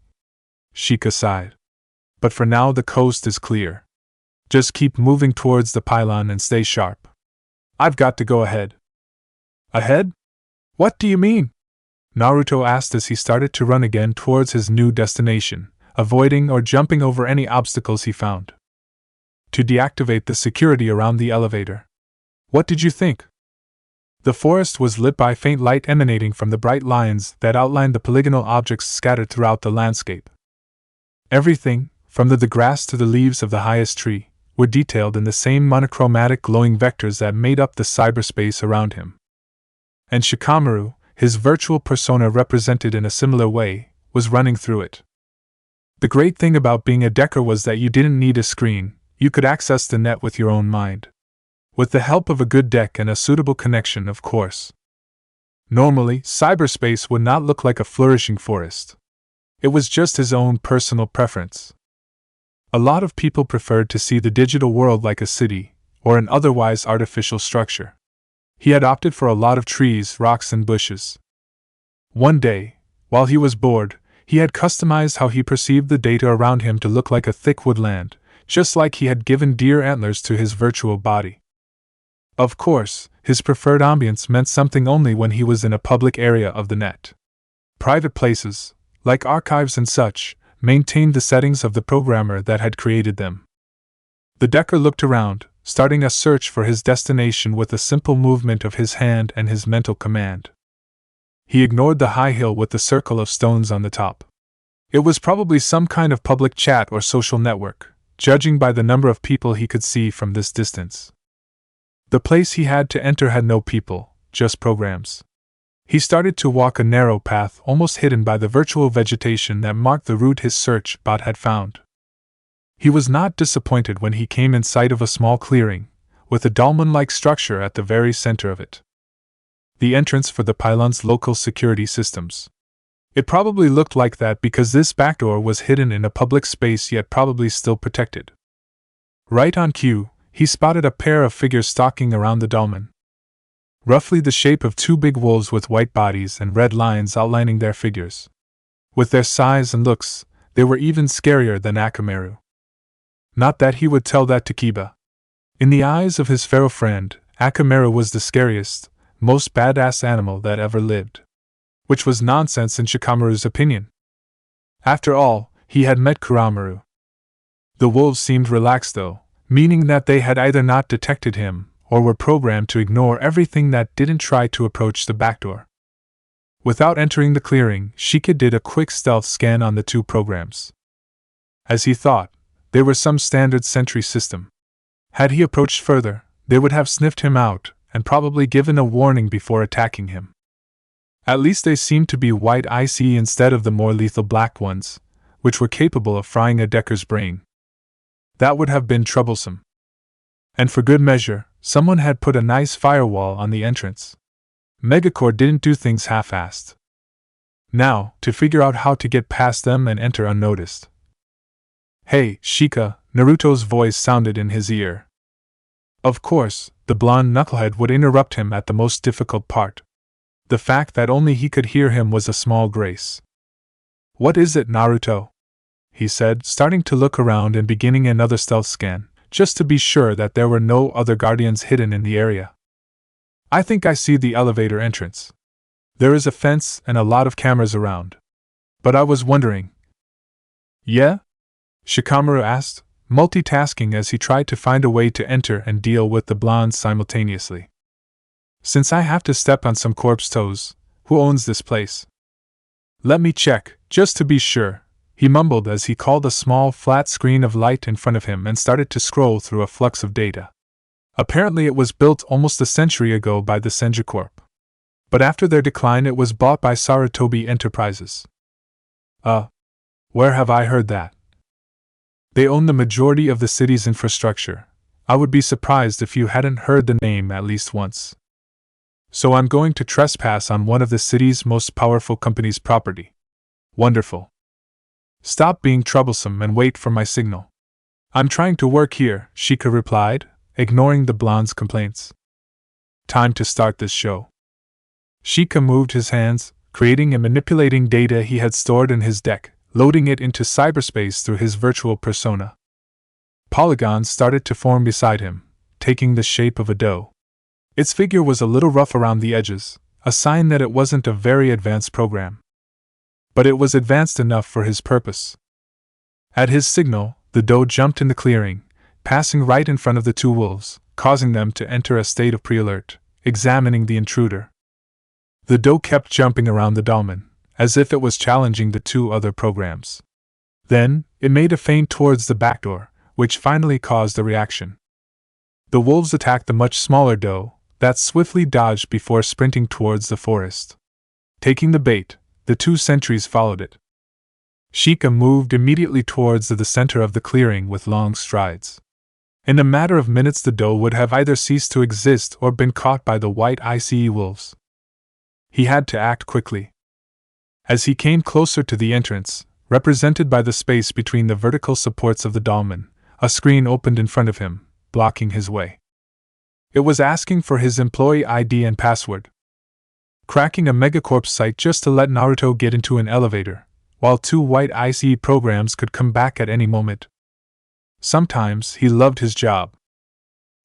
Sheikah sighed. But for now the coast is clear. Just keep moving towards the pylon and stay sharp. I've got to go ahead. Ahead? What do you mean? Naruto asked as he started to run again towards his new destination, avoiding or jumping over any obstacles he found. To deactivate the security around the elevator. What did you think? The forest was lit by faint light emanating from the bright lines that outlined the polygonal objects scattered throughout the landscape. Everything, from the grass to the leaves of the highest tree, were detailed in the same monochromatic glowing vectors that made up the cyberspace around him. And Shikamaru, his virtual persona represented in a similar way, was running through it. The great thing about being a Decker was that you didn't need a screen, you could access the net with your own mind. With the help of a good deck and a suitable connection, of course. Normally, cyberspace would not look like a flourishing forest. It was just his own personal preference. A lot of people preferred to see the digital world like a city, or an otherwise artificial structure. He had opted for a lot of trees, rocks, and bushes. One day, while he was bored, he had customized how he perceived the data around him to look like a thick woodland, just like he had given deer antlers to his virtual body. Of course, his preferred ambience meant something only when he was in a public area of the net. Private places, like archives and such, maintained the settings of the programmer that had created them. The Decker looked around, starting a search for his destination with a simple movement of his hand and his mental command. He ignored the high hill with the circle of stones on the top. It was probably some kind of public chat or social network, judging by the number of people he could see from this distance. The place he had to enter had no people, just programs. He started to walk a narrow path almost hidden by the virtual vegetation that marked the route his search bot had found. He was not disappointed when he came in sight of a small clearing, with a dolmen-like structure at the very center of it. The entrance for the pylon's local security systems. It probably looked like that because this backdoor was hidden in a public space yet probably still protected. Right on cue, he spotted a pair of figures stalking around the dolmen. roughly the shape of two big wolves with white bodies and red lines outlining their figures. With their size and looks, they were even scarier than Akamaru. Not that he would tell that to Kiba. In the eyes of his feral friend, Akamaru was the scariest, most badass animal that ever lived. Which was nonsense in Shikamaru's opinion. After all, he had met Kuramaru. The wolves seemed relaxed though, meaning that they had either not detected him, or were programmed to ignore everything that didn't try to approach the back door. Without entering the clearing, Shika did a quick stealth scan on the two programs. As he thought, they were some standard sentry system. Had he approached further, they would have sniffed him out, and probably given a warning before attacking him. At least they seemed to be white ICE instead of the more lethal black ones, which were capable of frying a Decker's brain. That would have been troublesome. And for good measure, someone had put a nice firewall on the entrance. Megacore didn't do things half-assed. Now, to figure out how to get past them and enter unnoticed. "Hey, Shika," Naruto's voice sounded in his ear. Of course, the blonde knucklehead would interrupt him at the most difficult part. The fact that only he could hear him was a small grace. "What is it, Naruto?" he said, starting to look around and beginning another stealth scan, just to be sure that there were no other guardians hidden in the area. "I think I see the elevator entrance. There is a fence and a lot of cameras around. But I was wondering." "Yeah?" Shikamaru asked, multitasking as he tried to find a way to enter and deal with the blonde simultaneously. "Since I have to step on some corpse toes, who owns this place?" "Let me check, just to be sure," he mumbled as he called a small flat screen of light in front of him and started to scroll through a flux of data. Apparently it was built almost a century ago by the Senju Corp. But after their decline it was bought by Sarutobi Enterprises. Where have I heard that? They own the majority of the city's infrastructure. I would be surprised if you hadn't heard the name at least once. So I'm going to trespass on one of the city's most powerful company's property. Wonderful. Stop being troublesome and wait for my signal. I'm trying to work here, Shika replied, ignoring the blonde's complaints. Time to start this show. Shika moved his hands, creating and manipulating data he had stored in his deck, loading it into cyberspace through his virtual persona. Polygons started to form beside him, taking the shape of a doe. Its figure was a little rough around the edges, a sign that it wasn't a very advanced program. But it was advanced enough for his purpose. At his signal, the doe jumped in the clearing, passing right in front of the two wolves, causing them to enter a state of pre-alert, examining the intruder. The doe kept jumping around the dolmen, as if it was challenging the two other programs. Then, it made a feint towards the back door, which finally caused a reaction. The wolves attacked the much smaller doe, that swiftly dodged before sprinting towards the forest. Taking the bait, the two sentries followed it. Shika moved immediately towards the center of the clearing with long strides. In a matter of minutes the doe would have either ceased to exist or been caught by the white ICE wolves. He had to act quickly. As he came closer to the entrance, represented by the space between the vertical supports of the dolmen, a screen opened in front of him, blocking his way. It was asking for his employee ID and password. Cracking a Megacorp site just to let Naruto get into an elevator, while two white ICE programs could come back at any moment. Sometimes he loved his job.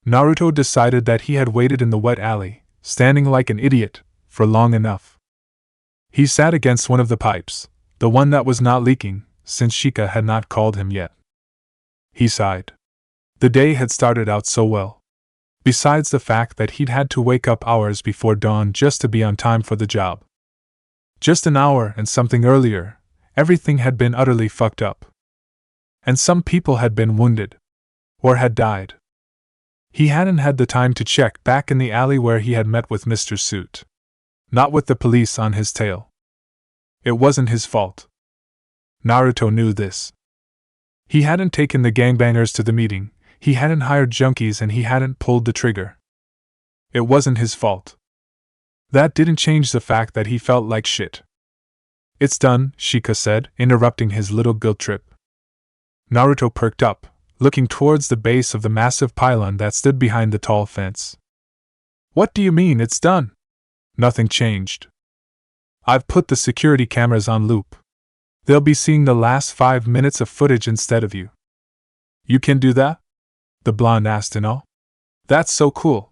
Naruto decided that he had waited in the wet alley, standing like an idiot, for long enough. He sat against one of the pipes, the one that was not leaking, since Shika had not called him yet. He sighed. The day had started out so well. Besides the fact that he'd had to wake up hours before dawn just to be on time for the job. Just an hour and something earlier, everything had been utterly fucked up. And some people had been wounded. Or had died. He hadn't had the time to check back in the alley where he had met with Mr. Suit. Not with the police on his tail. It wasn't his fault. Naruto knew this. He hadn't taken the gangbangers to the meeting, he hadn't hired junkies and he hadn't pulled the trigger. It wasn't his fault. That didn't change the fact that he felt like shit. It's done, Shika said, interrupting his little guilt trip. Naruto perked up, looking towards the base of the massive pylon that stood behind the tall fence. What do you mean it's done? Nothing changed. I've put the security cameras on loop. They'll be seeing the last 5 minutes of footage instead of you. You can do that? The blonde asked in awe. That's so cool.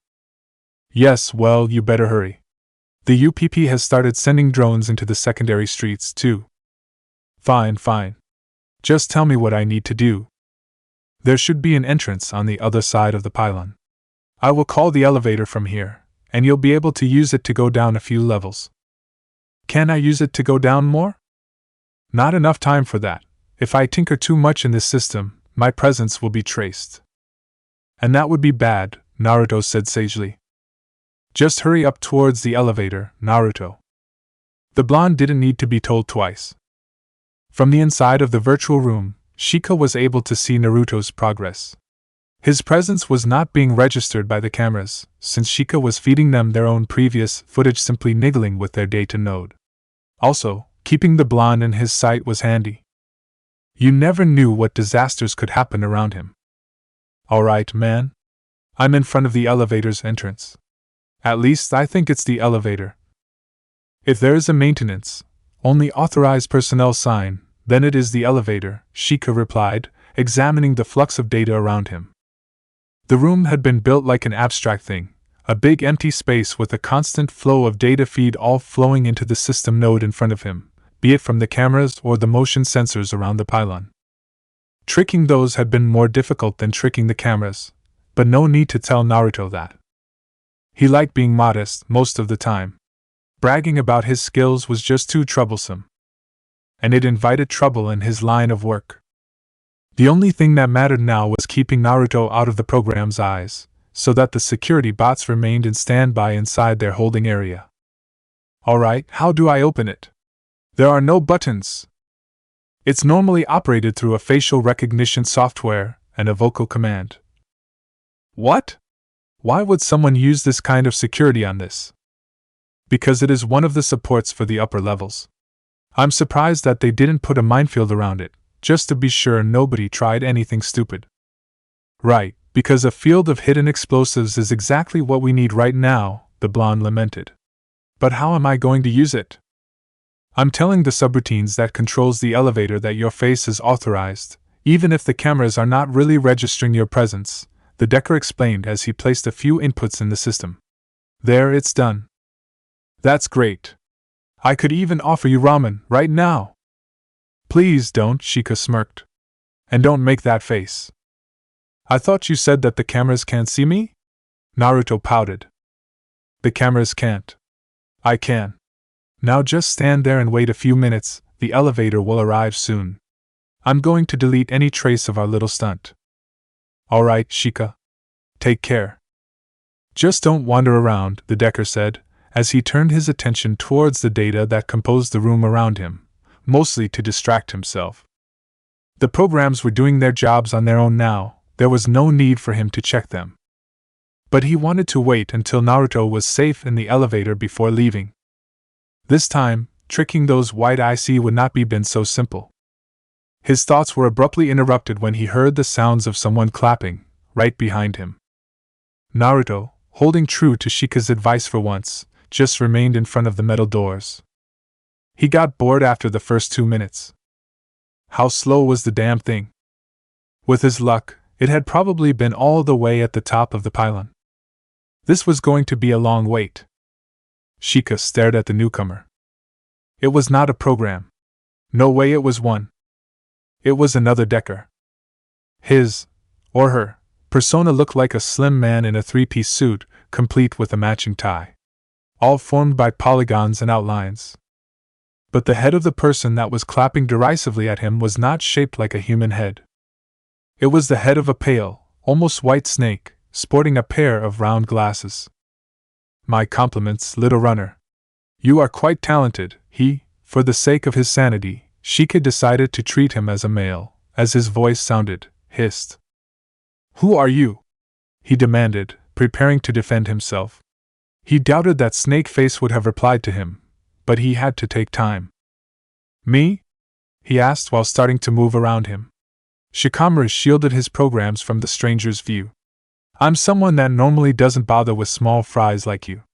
Yes, well, you better hurry. The UPP has started sending drones into the secondary streets, too. Fine. Just tell me what I need to do. There should be an entrance on the other side of the pylon. I will call the elevator from here, and you'll be able to use it to go down a few levels. Can I use it to go down more? Not enough time for that. If I tinker too much in this system, my presence will be traced. And that would be bad, Naruto said sagely. Just hurry up towards the elevator, Naruto. The blonde didn't need to be told twice. From the inside of the virtual room, Shika was able to see Naruto's progress. His presence was not being registered by the cameras, since Shika was feeding them their own previous footage, simply niggling with their data node. Also, keeping the blonde in his sight was handy. You never knew what disasters could happen around him. Alright, man. I'm in front of the elevator's entrance. At least I think it's the elevator. If there is a maintenance, only authorized personnel sign, then it is the elevator, Shika replied, examining the flux of data around him. The room had been built like an abstract thing, a big empty space with a constant flow of data feed all flowing into the system node in front of him, be it from the cameras or the motion sensors around the pylon. Tricking those had been more difficult than tricking the cameras, but no need to tell Naruto that. He liked being modest most of the time. Bragging about his skills was just too troublesome. And it invited trouble in his line of work. The only thing that mattered now was keeping Naruto out of the program's eyes, so that the security bots remained in standby inside their holding area. Alright, how do I open it? There are no buttons. It's normally operated through a facial recognition software and a vocal command. What? Why would someone use this kind of security on this? Because it is one of the supports for the upper levels. I'm surprised that they didn't put a minefield around it, just to be sure nobody tried anything stupid. Right, because a field of hidden explosives is exactly what we need right now, the blonde lamented. But how am I going to use it? I'm telling the subroutines that controls the elevator that your face is authorized, even if the cameras are not really registering your presence, the Decker explained as he placed a few inputs in the system. There, it's done. That's great. I could even offer you ramen right now. Please don't, Shika smirked. And don't make that face. I thought you said that the cameras can't see me? Naruto pouted. The cameras can't. I can. Now just stand there and wait a few minutes, the elevator will arrive soon. I'm going to delete any trace of our little stunt. Alright, Shika. Take care. Just don't wander around, the Decker said, as he turned his attention towards the data that composed the room around him, mostly to distract himself. The programs were doing their jobs on their own now, there was no need for him to check them. But he wanted to wait until Naruto was safe in the elevator before leaving. This time, tricking those white IC would not be been so simple. His thoughts were abruptly interrupted when he heard the sounds of someone clapping, right behind him. Naruto, holding true to Shika's advice for once, just remained in front of the metal doors. He got bored after the first 2 minutes. How slow was the damn thing? With his luck, it had probably been all the way at the top of the pylon. This was going to be a long wait. Shika stared at the newcomer. It was not a program. No way it was one. It was another Decker. His, or her, persona looked like a slim man in a 3-piece suit, complete with a matching tie. All formed by polygons and outlines. But the head of the person that was clapping derisively at him was not shaped like a human head. It was the head of a pale, almost white snake, sporting a pair of round glasses. My compliments, little runner. You are quite talented, for the sake of his sanity, Shika decided to treat him as a male, as his voice sounded, hissed. Who are you? He demanded, preparing to defend himself. He doubted that Snakeface would have replied to him, but he had to take time. Me? He asked while starting to move around him. Shikamaru shielded his programs from the stranger's view. I'm someone that normally doesn't bother with small fries like you.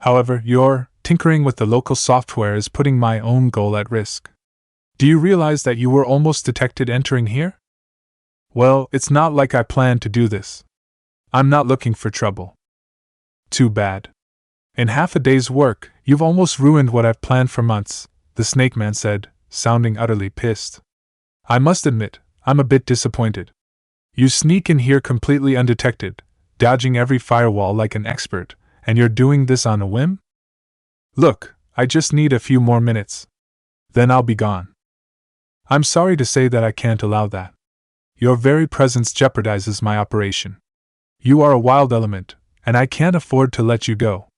However, your tinkering with the local software is putting my own goal at risk. Do you realize that you were almost detected entering here? Well, it's not like I planned to do this. I'm not looking for trouble. Too bad. In half a day's work, you've almost ruined what I've planned for months, the Snake Man said, sounding utterly pissed. I must admit, I'm a bit disappointed. You sneak in here completely undetected, dodging every firewall like an expert, and you're doing this on a whim? Look, I just need a few more minutes. Then I'll be gone. I'm sorry to say that I can't allow that. Your very presence jeopardizes my operation. You are a wild element, and I can't afford to let you go.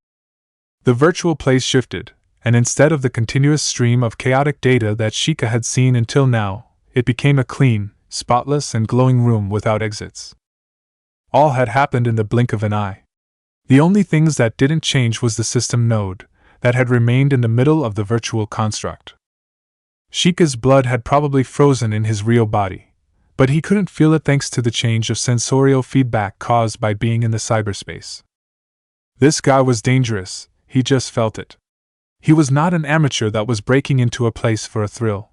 The virtual place shifted, and instead of the continuous stream of chaotic data that Sheikah had seen until now, it became a clean, spotless and glowing room without exits. All had happened in the blink of an eye. The only things that didn't change was the system node, that had remained in the middle of the virtual construct. Sheikah's blood had probably frozen in his real body, but he couldn't feel it thanks to the change of sensorial feedback caused by being in the cyberspace. This guy was dangerous, he just felt it. He was not an amateur that was breaking into a place for a thrill.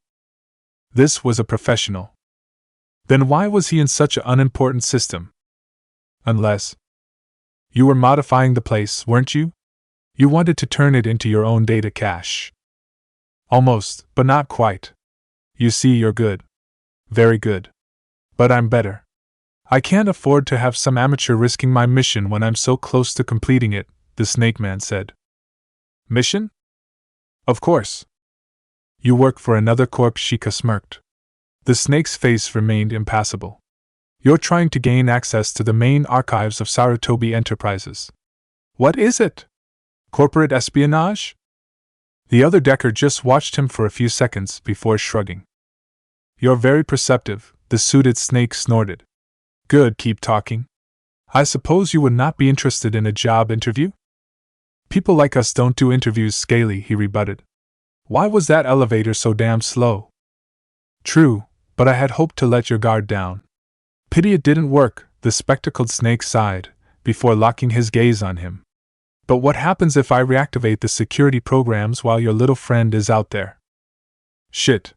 This was a professional. Then why was he in such an unimportant system? Unless you were modifying the place, weren't you? You wanted to turn it into your own data cache. Almost, but not quite. You see, you're good. Very good. But I'm better. I can't afford to have some amateur risking my mission when I'm so close to completing it, the Snake Man said. Mission? Of course. You work for another corp, Sheikah smirked. The snake's face remained impassible. You're trying to gain access to the main archives of Sarutobi Enterprises. What is it? Corporate espionage? The other Decker just watched him for a few seconds before shrugging. You're very perceptive, the suited snake snorted. Good, keep talking. I suppose you would not be interested in a job interview? People like us don't do interviews, Scaly, he rebutted. Why was that elevator so damn slow? True, but I had hoped to let your guard down. Pity it didn't work, the spectacled snake sighed, before locking his gaze on him. But what happens if I reactivate the security programs while your little friend is out there? Shit.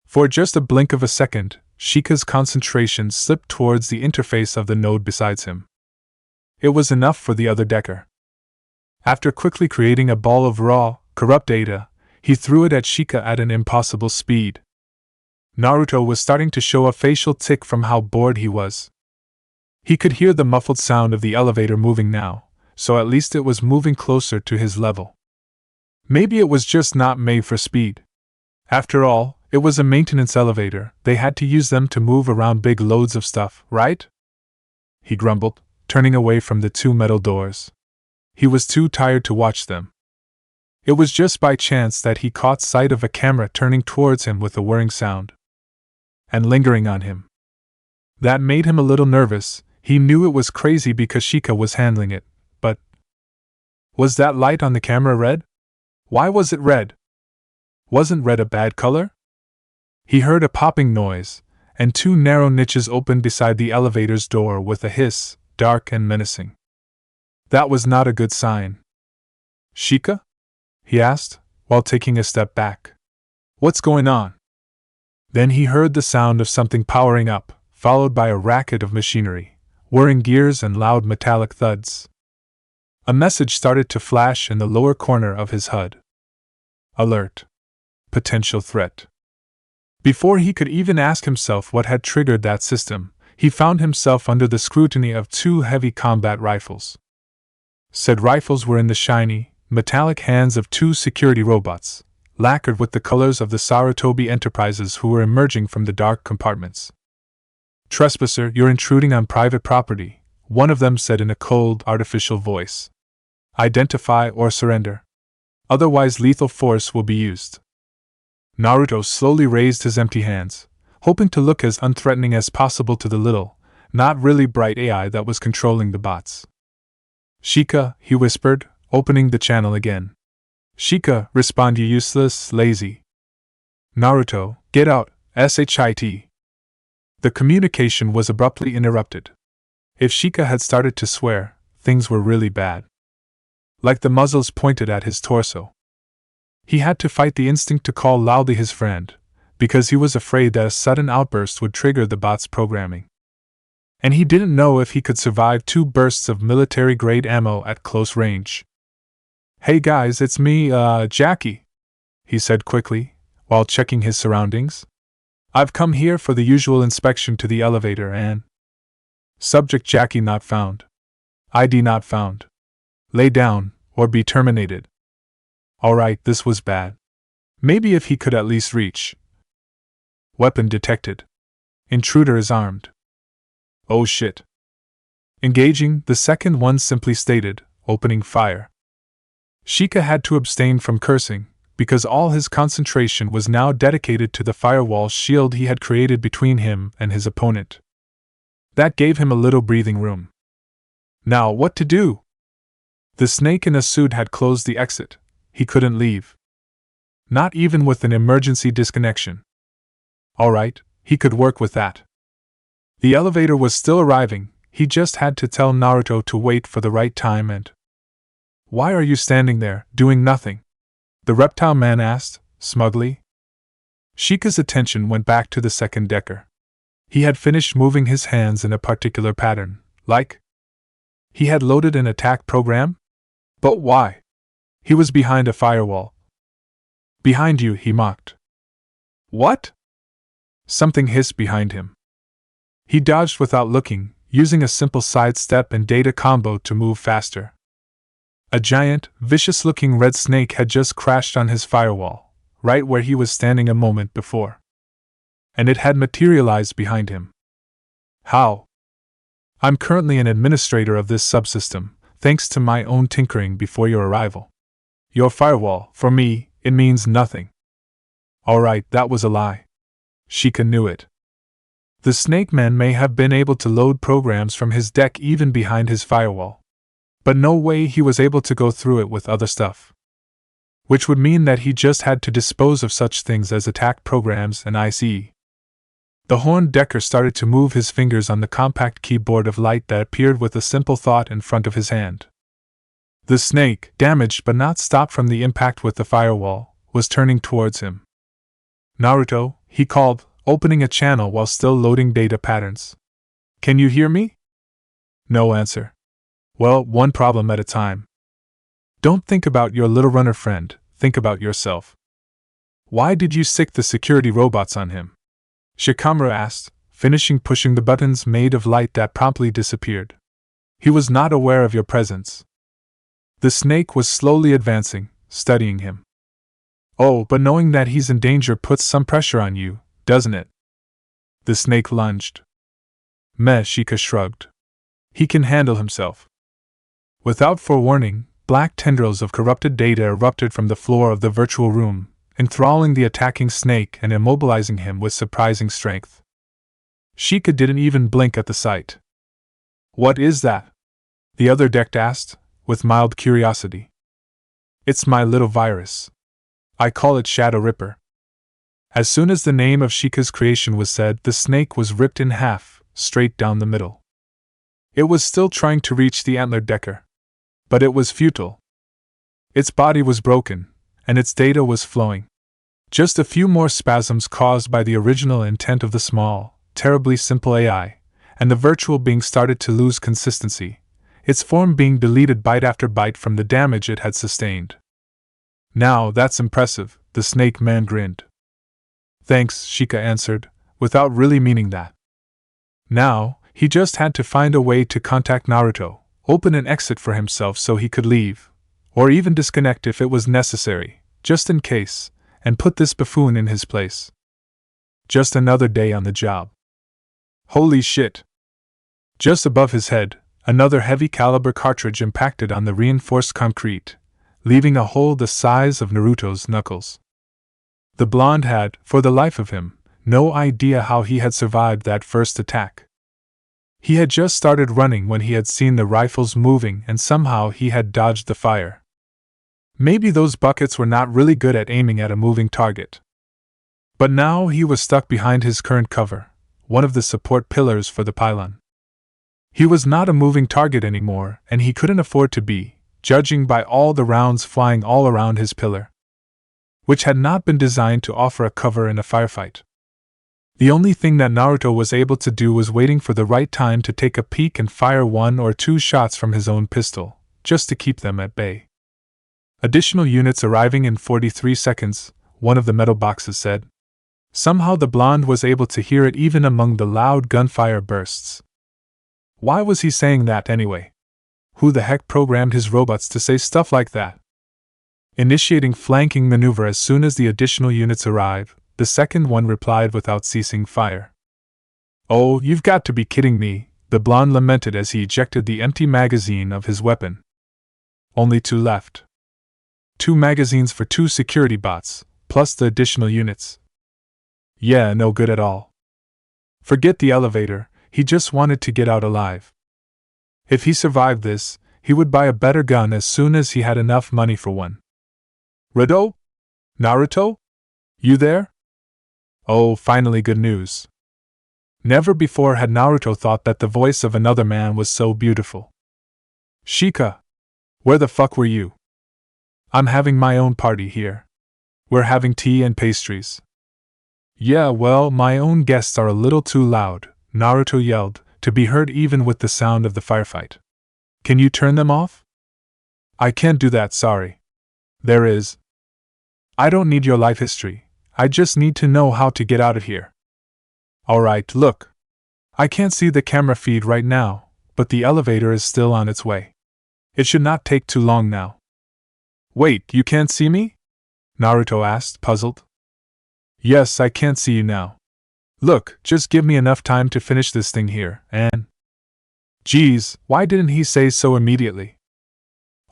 For just a blink of a second, Sheikah's concentration slipped towards the interface of the node beside him. It was enough for the other Decker. After quickly creating a ball of raw, corrupt data, he threw it at Sheikah at an impossible speed. Naruto was starting to show a facial tic from how bored he was. He could hear the muffled sound of the elevator moving now, so at least it was moving closer to his level. Maybe it was just not made for speed. After all, it was a maintenance elevator, they had to use them to move around big loads of stuff, right? He grumbled, turning away from the two metal doors. He was too tired to watch them. It was just by chance that he caught sight of a camera turning towards him with a whirring sound. And lingering on him. That made him a little nervous. He knew it was crazy because Sheikah was handling it, but... Was that light on the camera red? Why was it red? Wasn't red a bad color? He heard a popping noise, and two narrow niches opened beside the elevator's door with a hiss, dark and menacing. That was not a good sign. Sheikah? He asked, while taking a step back. What's going on? Then he heard the sound of something powering up, followed by a racket of machinery, whirring gears and loud metallic thuds. A message started to flash in the lower corner of his HUD. Alert. Potential threat. Before he could even ask himself what had triggered that system, he found himself under the scrutiny of two heavy combat rifles. Said rifles were in the shiny, metallic hands of two security robots, lacquered with the colors of the Sarutobi Enterprises who were emerging from the dark compartments. Trespasser, you're intruding on private property, one of them said in a cold, artificial voice. Identify or surrender. Otherwise lethal force will be used. Naruto slowly raised his empty hands, hoping to look as unthreatening as possible to the little, not really bright AI that was controlling the bots. Sheikah, he whispered, opening the channel again. Sheikah, respond you useless, lazy. Naruto, get out, shit. The communication was abruptly interrupted. If Sheikah had started to swear, things were really bad. Like the muzzles pointed at his torso. He had to fight the instinct to call loudly his friend, because he was afraid that a sudden outburst would trigger the bot's programming. And he didn't know if he could survive 2 bursts of military-grade ammo at close range. "Hey guys, it's me, Jackie," he said quickly, while checking his surroundings. "I've come here for the usual inspection to the elevator and—" Subject: Jackie not found. ID not found. Lay down, or be terminated. Alright, this was bad. Maybe if he could at least reach. Weapon detected. Intruder is armed. Oh shit. Engaging, the second one simply stated, opening fire. Sheikah had to abstain from cursing, because all his concentration was now dedicated to the firewall shield he had created between him and his opponent. That gave him a little breathing room. Now what to do? The snake in a suit had closed the exit. He couldn't leave. Not even with an emergency disconnection. Alright, he could work with that. The elevator was still arriving, he just had to tell Naruto to wait for the right time and... "Why are you standing there, doing nothing?" the reptile man asked, smugly. Sheikah's attention went back to the second decker. He had finished moving his hands in a particular pattern, like he had loaded an attack program? But why? He was behind a firewall. "Behind you," he mocked. "What?" Something hissed behind him. He dodged without looking, using a simple sidestep and data combo to move faster. A giant, vicious-looking red snake had just crashed on his firewall, right where he was standing a moment before. And it had materialized behind him. How? "I'm currently an administrator of this subsystem, thanks to my own tinkering before your arrival. Your firewall, for me, it means nothing." Alright, that was a lie. Sheikah knew it. The snake man may have been able to load programs from his deck even behind his firewall. But no way he was able to go through it with other stuff. Which would mean that he just had to dispose of such things as attack programs and ICE. The horned decker started to move his fingers on the compact keyboard of light that appeared with a simple thought in front of his hand. The snake, damaged but not stopped from the impact with the firewall, was turning towards him. "Naruto," he called, opening a channel while still loading data patterns. "Can you hear me?" No answer. "Well, one problem at a time. Don't think about your little runner friend, think about yourself. Why did you sick the security robots on him?" Shikamaru asked, finishing pushing the buttons made of light that promptly disappeared. "He was not aware of your presence." The snake was slowly advancing, studying him. "Oh, but knowing that he's in danger puts some pressure on you, doesn't it?" The snake lunged. "Meh," Sheikah shrugged. "He can handle himself." Without forewarning, black tendrils of corrupted data erupted from the floor of the virtual room, enthralling the attacking snake and immobilizing him with surprising strength. Sheikah didn't even blink at the sight. "What is that?" the other deck asked, with mild curiosity. "It's my little virus. I call it Shadow Ripper." As soon as the name of Sheikah's creation was said, the snake was ripped in half, straight down the middle. It was still trying to reach the antlered decker. But it was futile. Its body was broken, and its data was flowing. Just a few more spasms caused by the original intent of the small, terribly simple AI, and the virtual being started to lose consistency, its form being deleted byte after byte from the damage it had sustained. "Now that's impressive," the snake man grinned. "Thanks," Sheikah answered, without really meaning that. Now, he just had to find a way to contact Naruto, open an exit for himself so he could leave, or even disconnect if it was necessary, just in case, and put this buffoon in his place. Just another day on the job. Holy shit! Just above his head, another heavy caliber cartridge impacted on the reinforced concrete, leaving a hole the size of Naruto's knuckles. The blonde had, for the life of him, no idea how he had survived that first attack. He had just started running when he had seen the rifles moving and somehow he had dodged the fire. Maybe those buckets were not really good at aiming at a moving target. But now he was stuck behind his current cover, one of the support pillars for the pylon. He was not a moving target anymore, and he couldn't afford to be, judging by all the rounds flying all around his pillar, which had not been designed to offer a cover in a firefight. The only thing that Naruto was able to do was waiting for the right time to take a peek and fire 1 or 2 shots from his own pistol, just to keep them at bay. Additional units arriving in 43 seconds, one of the metal boxes said. Somehow the blonde was able to hear it even among the loud gunfire bursts. Why was he saying that anyway? Who the heck programmed his robots to say stuff like that? Initiating flanking maneuver as soon as the additional units arrive, the second one replied without ceasing fire. Oh, you've got to be kidding me, the blonde lamented as he ejected the empty magazine of his weapon. Only 2 left. 2 magazines for 2 security bots, plus the additional units. Yeah, no good at all. Forget the elevator, he just wanted to get out alive. If he survived this, he would buy a better gun as soon as he had enough money for one. Rado? Naruto? You there? Oh, finally good news. Never before had Naruto thought that the voice of another man was so beautiful. Shika! Where the fuck were you? I'm having my own party here. We're having tea and pastries. Yeah, well, my own guests are a little too loud, Naruto yelled, to be heard even with the sound of the firefight. Can you turn them off? I can't do that, sorry. There is. I don't need your life history. I just need to know how to get out of here. Alright, look. I can't see the camera feed right now, but the elevator is still on its way. It should not take too long now. Wait, you can't see me? Naruto asked, puzzled. Yes, I can't see you now. Look, just give me enough time to finish this thing here, and… Geez, why didn't he say so immediately?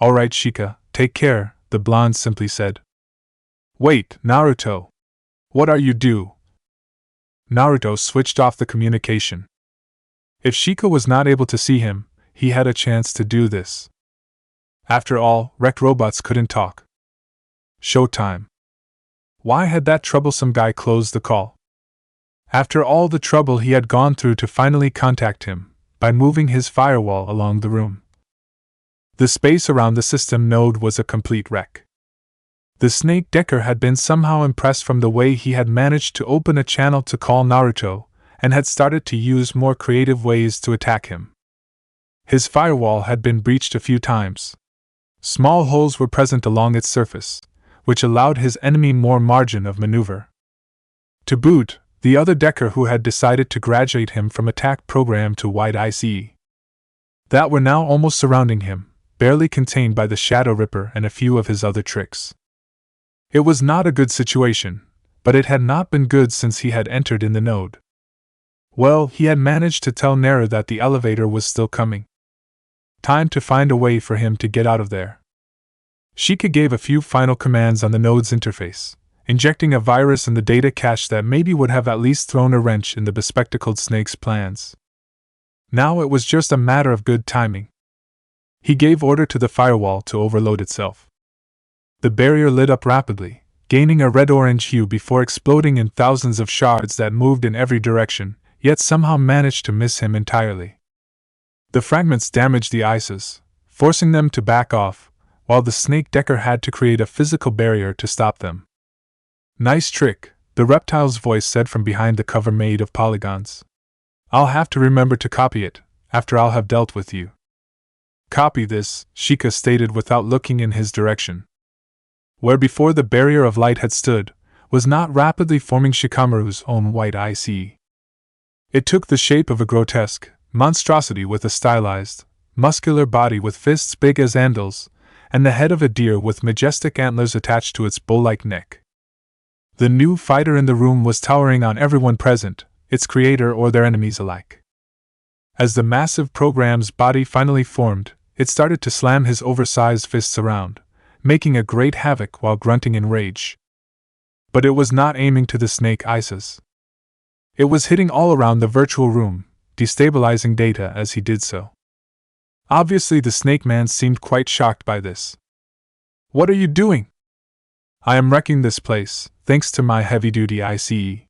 Alright, Shika, take care, the blonde simply said. Wait, Naruto. What are you do? Naruto switched off the communication. If Shika was not able to see him, he had a chance to do this. After all, wrecked robots couldn't talk. Showtime. Why had that troublesome guy closed the call? After all the trouble he had gone through to finally contact him, by moving his firewall along the room. The space around the system node was a complete wreck. The Snake Decker had been somehow impressed from the way he had managed to open a channel to call Naruto, and had started to use more creative ways to attack him. His firewall had been breached a few times. Small holes were present along its surface, which allowed his enemy more margin of maneuver. To boot, the other Decker who had decided to graduate him from attack program to wide ICE. That were now almost surrounding him, barely contained by the Shadow Ripper and a few of his other tricks. It was not a good situation, but it had not been good since he had entered in the node. Well, he had managed to tell Naru that the elevator was still coming. Time to find a way for him to get out of there. Shika gave a few final commands on the node's interface, injecting a virus in the data cache that maybe would have at least thrown a wrench in the bespectacled snake's plans. Now it was just a matter of good timing. He gave order to the firewall to overload itself. The barrier lit up rapidly, gaining a red-orange hue before exploding in thousands of shards that moved in every direction, yet somehow managed to miss him entirely. The fragments damaged the ICEs, forcing them to back off, while the Snake Decker had to create a physical barrier to stop them. Nice trick, the reptile's voice said from behind the cover made of polygons. I'll have to remember to copy it, after I'll have dealt with you. Copy this, Shika stated without looking in his direction. Where before the barrier of light had stood, was not rapidly forming Shikamaru's own white ICE. It took the shape of a grotesque monstrosity with a stylized, muscular body with fists big as anvils, and the head of a deer with majestic antlers attached to its bull-like neck. The new fighter in the room was towering on everyone present, its creator or their enemies alike. As the massive program's body finally formed, it started to slam his oversized fists around, making a great havoc while grunting in rage. But it was not aiming to the snake ICEs. It was hitting all around the virtual room, destabilizing data as he did so. Obviously the Snake Man seemed quite shocked by this. What are you doing? I am wrecking this place, thanks to my heavy-duty ICE.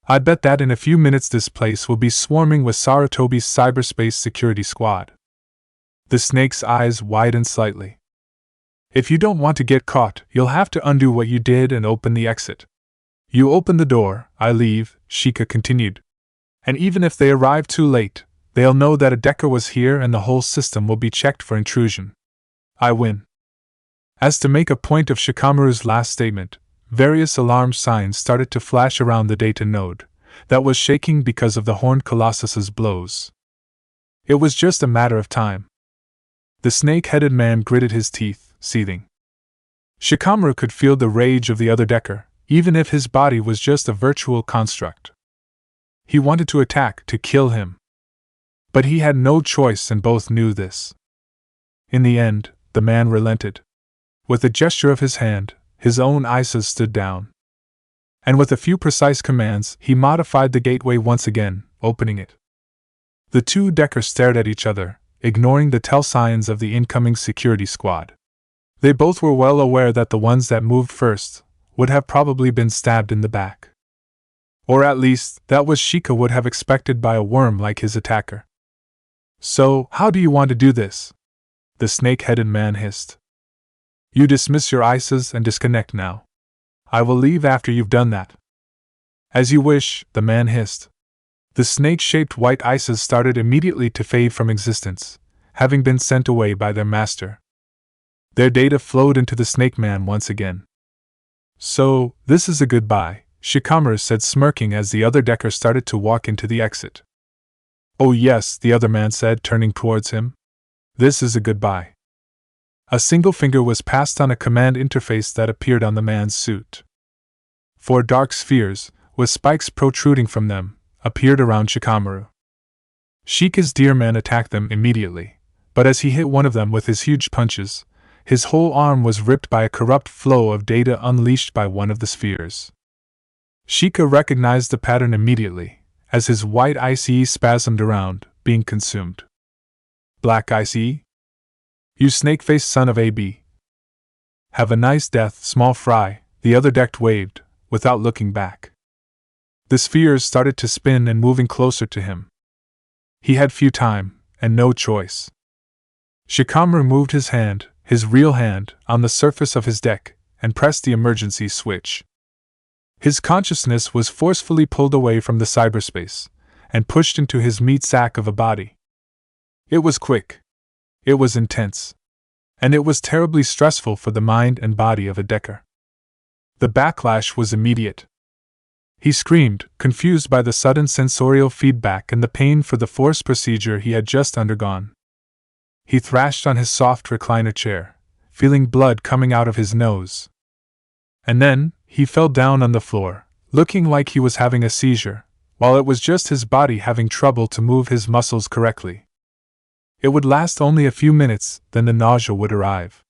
I bet that in a few minutes this place will be swarming with Saratobi's cyberspace security squad. The snake's eyes widened slightly. If you don't want to get caught, you'll have to undo what you did and open the exit. You open the door, I leave, Sheikah continued. And even if they arrive too late, they'll know that a Decker was here and the whole system will be checked for intrusion. I win. As to make a point of Shikamaru's last statement, various alarm signs started to flash around the data node, that was shaking because of the Horned Colossus's blows. It was just a matter of time. The snake-headed man gritted his teeth, seething. Shikamaru could feel the rage of the other Decker, even if his body was just a virtual construct. He wanted to attack, to kill him. But he had no choice and both knew this. In the end, the man relented. With a gesture of his hand, his own ISAs stood down. And with a few precise commands, he modified the gateway once again, opening it. The two Deckers stared at each other, ignoring the tell signs of the incoming security squad. They both were well aware that the ones that moved first would have probably been stabbed in the back. Or at least, that was Sheikah would have expected by a worm like his attacker. So, how do you want to do this? The snake-headed man hissed. You dismiss your ISAs and disconnect now. I will leave after you've done that. As you wish, the man hissed. The snake-shaped white ISAs started immediately to fade from existence, having been sent away by their master. Their data flowed into the snake man once again. So, this is a goodbye, Shikamaru said, smirking as the other Decker started to walk into the exit. Oh yes, the other man said, turning towards him. This is a goodbye. A single finger was passed on a command interface that appeared on the man's suit. 4 dark spheres, with spikes protruding from them, appeared around Shikamaru. Sheikah's deer man attacked them immediately, but as he hit one of them with his huge punches, his whole arm was ripped by a corrupt flow of data unleashed by one of the spheres. Sheikah recognized the pattern immediately, as his white ICE spasmed around, being consumed. Black ICE? You snake-faced son of AB. Have a nice death, small fry, the other Deck waved, without looking back. The spheres started to spin and moving closer to him. He had few time, and no choice. Shikamaru moved his hand, his real hand, on the surface of his deck, and pressed the emergency switch. His consciousness was forcefully pulled away from the cyberspace, and pushed into his meat sack of a body. It was quick. It was intense. And it was terribly stressful for the mind and body of a Decker. The backlash was immediate. He screamed, confused by the sudden sensorial feedback and the pain for the forced procedure he had just undergone. He thrashed on his soft recliner chair, feeling blood coming out of his nose. And then, he fell down on the floor, looking like he was having a seizure, while it was just his body having trouble to move his muscles correctly. It would last only a few minutes, then the nausea would arrive.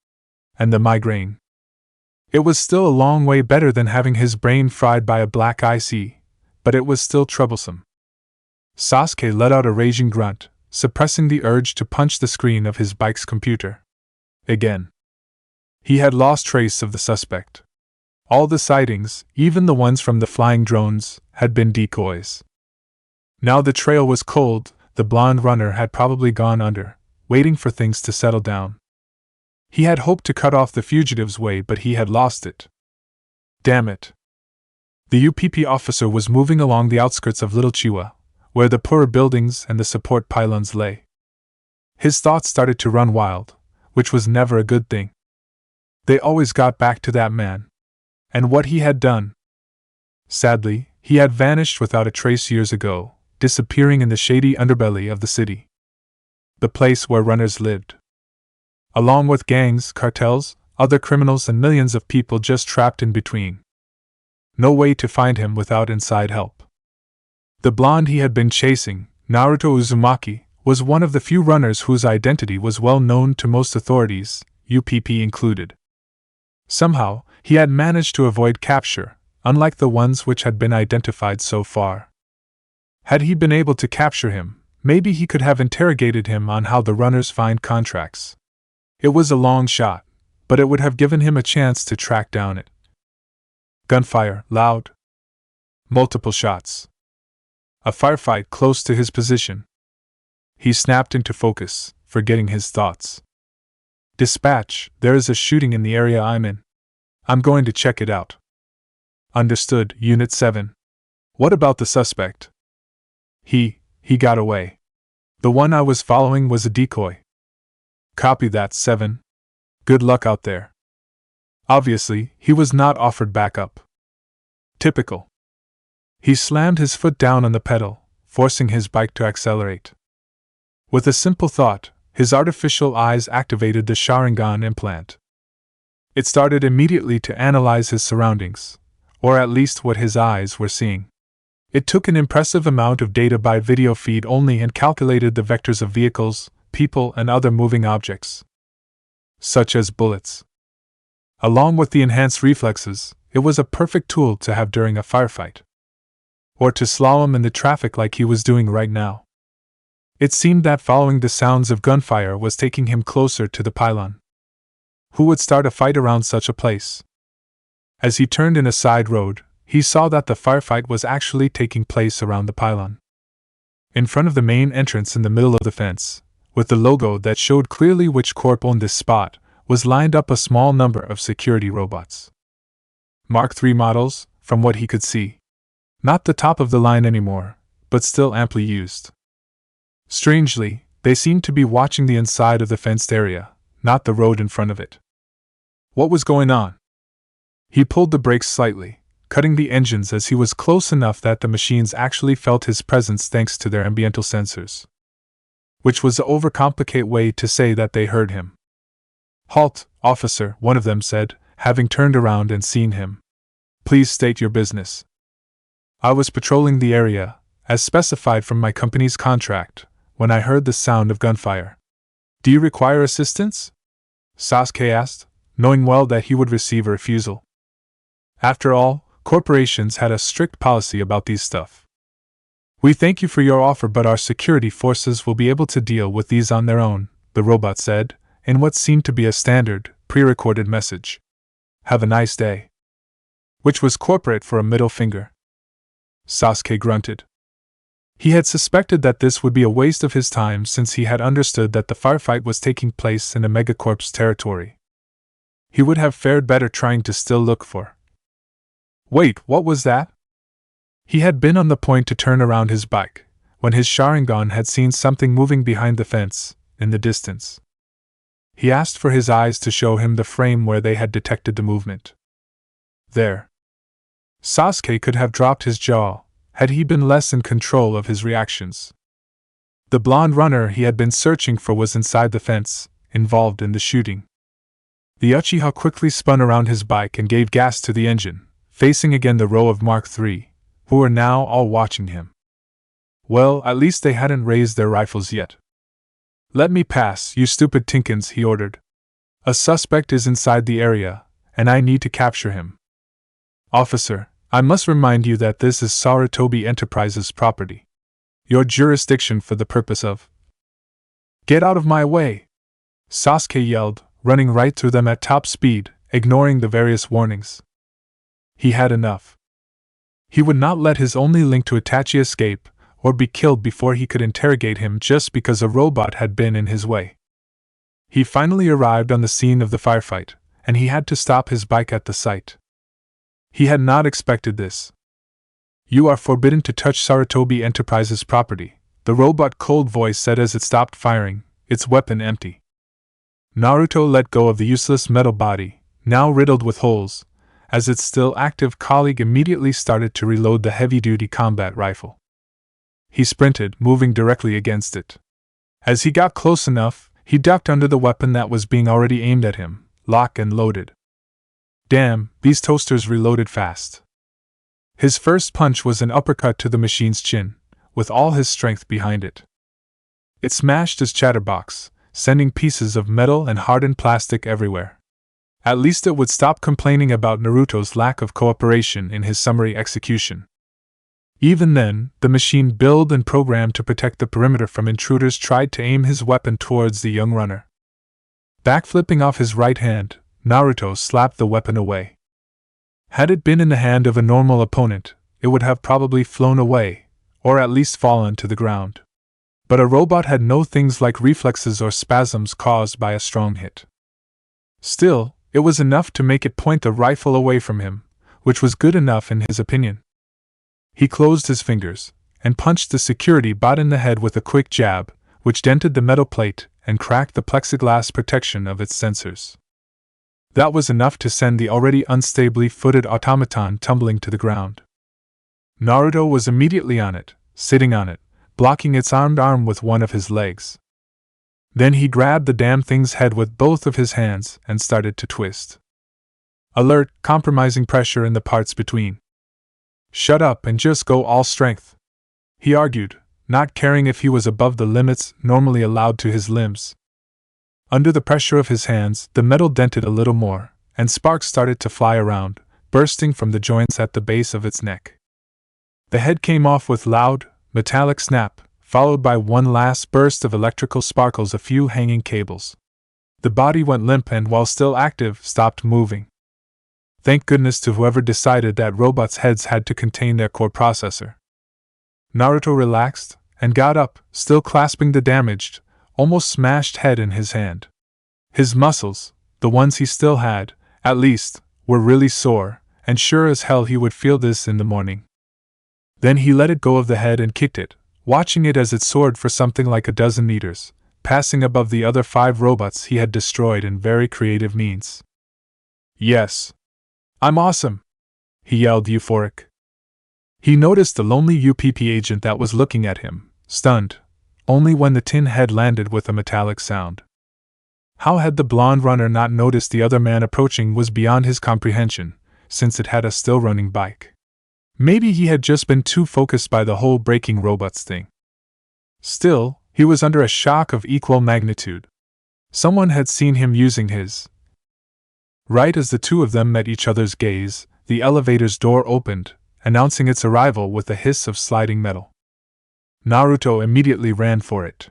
And the migraine. It was still a long way better than having his brain fried by a black IC, but it was still troublesome. Sasuke let out a raging grunt, suppressing the urge to punch the screen of his bike's computer. Again. He had lost trace of the suspect. All the sightings, even the ones from the flying drones, had been decoys. Now the trail was cold, the blonde runner had probably gone under, waiting for things to settle down. He had hoped to cut off the fugitive's way, but he had lost it. Damn it. The UPP officer was moving along the outskirts of Little Chihuahua, where the poorer buildings and the support pylons lay. His thoughts started to run wild, which was never a good thing. They always got back to that man. And what he had done. Sadly, he had vanished without a trace years ago, disappearing in the shady underbelly of the city. The place where runners lived. Along with gangs, cartels, other criminals and millions of people just trapped in between. No way to find him without inside help. The blonde he had been chasing, Naruto Uzumaki, was one of the few runners whose identity was well known to most authorities, UPP included. Somehow, he had managed to avoid capture, unlike the ones which had been identified so far. Had he been able to capture him, maybe he could have interrogated him on how the runners find contracts. It was a long shot, but it would have given him a chance to track down it. Gunfire, loud. Multiple shots. A firefight close to his position. He snapped into focus, forgetting his thoughts. Dispatch, there is a shooting in the area I'm in. I'm going to check it out. Understood, Unit 7. What about the suspect? He got away. The one I was following was a decoy. Copy that, 7. Good luck out there. Obviously, he was not offered backup. Typical. He slammed his foot down on the pedal, forcing his bike to accelerate. With a simple thought, his artificial eyes activated the Sharingan implant. It started immediately to analyze his surroundings, or at least what his eyes were seeing. It took an impressive amount of data by video feed only and calculated the vectors of vehicles, people, and other moving objects, such as bullets. Along with the enhanced reflexes, it was a perfect tool to have during a firefight, or to slalom in the traffic like he was doing right now. It seemed that following the sounds of gunfire was taking him closer to the pylon. Who would start a fight around such a place? As he turned in a side road, he saw that the firefight was actually taking place around the pylon. In front of the main entrance in the middle of the fence, with the logo that showed clearly which corp owned this spot, was lined up a small number of security robots. Mark III models, from what he could see. Not the top of the line anymore, but still amply used. Strangely, they seemed to be watching the inside of the fenced area, not the road in front of it. What was going on? He pulled the brakes slightly, cutting the engines as he was close enough that the machines actually felt his presence thanks to their ambiental sensors. Which was an overcomplicate way to say that they heard him. Halt, officer, one of them said, having turned around and seen him. Please state your business. I was patrolling the area, as specified from my company's contract, when I heard the sound of gunfire. Do you require assistance? Sasuke asked, knowing well that he would receive a refusal. After all, corporations had a strict policy about these stuff. We thank you for your offer, but our security forces will be able to deal with these on their own, the robot said, in what seemed to be a standard, pre-recorded message. Have a nice day. Which was corporate for a middle finger. Sasuke grunted. He had suspected that this would be a waste of his time since he had understood that the firefight was taking place in a megacorp's territory. He would have fared better trying to still look for. Wait, what was that? He had been on the point to turn around his bike, when his Sharingan had seen something moving behind the fence, in the distance. He asked for his eyes to show him the frame where they had detected the movement. There. Sasuke could have dropped his jaw, had he been less in control of his reactions. The blonde runner he had been searching for was inside the fence, involved in the shooting. The Uchiha quickly spun around his bike and gave gas to the engine, facing again the row of Mark III, who were now all watching him. Well, at least they hadn't raised their rifles yet. Let me pass, you stupid Tinkins, he ordered. A suspect is inside the area, and I need to capture him. Officer, I must remind you that this is Sarutobi Enterprises' property. Your jurisdiction for the purpose of... Get out of my way! Sasuke yelled, running right through them at top speed, ignoring the various warnings. He had enough. He would not let his only link to Itachi escape, or be killed before he could interrogate him just because a robot had been in his way. He finally arrived on the scene of the firefight, and he had to stop his bike at the site. He had not expected this. You are forbidden to touch Sarutobi Enterprises' property, the robot cold voice said as it stopped firing, its weapon empty. Naruto let go of the useless metal body, now riddled with holes, as its still active colleague immediately started to reload the heavy-duty combat rifle. He sprinted, moving directly against it. As he got close enough, he ducked under the weapon that was being already aimed at him, locked and loaded. Damn, these toasters reloaded fast. His first punch was an uppercut to the machine's chin, with all his strength behind it. It smashed his chatterbox, sending pieces of metal and hardened plastic everywhere. At least it would stop complaining about Naruto's lack of cooperation in his summary execution. Even then, the machine built and programmed to protect the perimeter from intruders tried to aim his weapon towards the young runner. Backflipping off his right hand, Naruto slapped the weapon away. Had it been in the hand of a normal opponent, it would have probably flown away, or at least fallen to the ground. But a robot had no things like reflexes or spasms caused by a strong hit. Still, it was enough to make it point the rifle away from him, which was good enough in his opinion. He closed his fingers, and punched the security bot in the head with a quick jab, which dented the metal plate and cracked the plexiglass protection of its sensors. That was enough to send the already unstably footed automaton tumbling to the ground. Naruto was immediately on it, sitting on it, blocking its armed arm with one of his legs. Then he grabbed the damn thing's head with both of his hands and started to twist. Alert, compromising pressure in the parts between. Shut up and just go all strength, he argued, not caring if he was above the limits normally allowed to his limbs. Under the pressure of his hands, the metal dented a little more, and sparks started to fly around, bursting from the joints at the base of its neck. The head came off with loud, metallic snap, followed by one last burst of electrical sparkles, a few hanging cables. The body went limp and, while still active, stopped moving. Thank goodness to whoever decided that robots' heads had to contain their core processor. Naruto relaxed, and got up, still clasping the damaged, almost smashed head in his hand. His muscles, the ones he still had, at least, were really sore, and sure as hell he would feel this in the morning. Then he let it go of the head and kicked it, watching it as it soared for something like a dozen meters, passing above the other 5 robots he had destroyed in very creative means. Yes. I'm awesome! He yelled, euphoric. He noticed the lonely UPP agent that was looking at him, stunned, only when the tin head landed with a metallic sound. How had the blonde runner not noticed the other man approaching was beyond his comprehension, since it had a still-running bike. Maybe he had just been too focused by the whole breaking robots thing. Still, he was under a shock of equal magnitude. Someone had seen him using his. Right as the two of them met each other's gaze, the elevator's door opened, announcing its arrival with a hiss of sliding metal. Naruto immediately ran for it.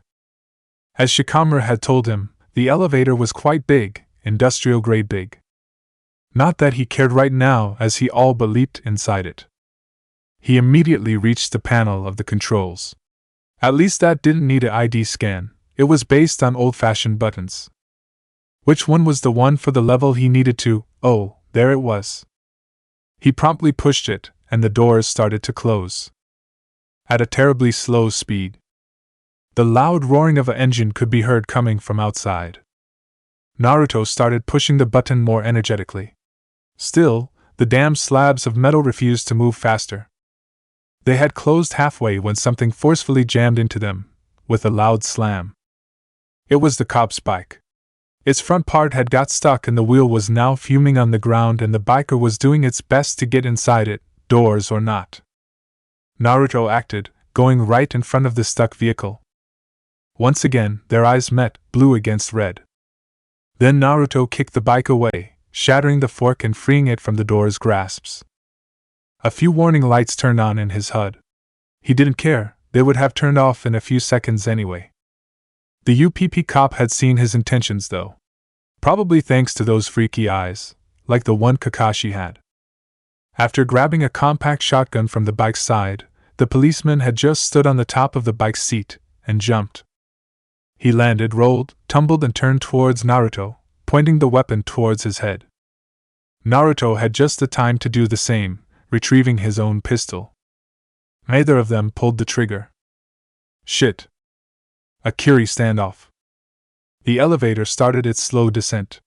As Shikamaru had told him, the elevator was quite big, industrial-grade big. Not that he cared right now, as he all but leaped inside it. He immediately reached the panel of the controls. At least that didn't need an ID scan, it was based on old-fashioned buttons. Which one was the one for the level he needed to? Oh, there it was. He promptly pushed it, and the doors started to close. At a terribly slow speed. The loud roaring of an engine could be heard coming from outside. Naruto started pushing the button more energetically. Still, the damn slabs of metal refused to move faster. They had closed halfway when something forcefully jammed into them, with a loud slam. It was the cop's bike. Its front part had got stuck and the wheel was now fuming on the ground, and the biker was doing its best to get inside it, doors or not. Naruto acted, going right in front of the stuck vehicle. Once again, their eyes met, blue against red. Then Naruto kicked the bike away, shattering the fork and freeing it from the door's grasps. A few warning lights turned on in his HUD. He didn't care, they would have turned off in a few seconds anyway. The UPP cop had seen his intentions though. Probably thanks to those freaky eyes, like the one Kakashi had. After grabbing a compact shotgun from the bike's side, the policeman had just stood on the top of the bike's seat, and jumped. He landed, rolled, tumbled and turned towards Naruto, pointing the weapon towards his head. Naruto had just the time to do the same, retrieving his own pistol. Neither of them pulled the trigger. Shit. A Curie standoff. The elevator started its slow descent.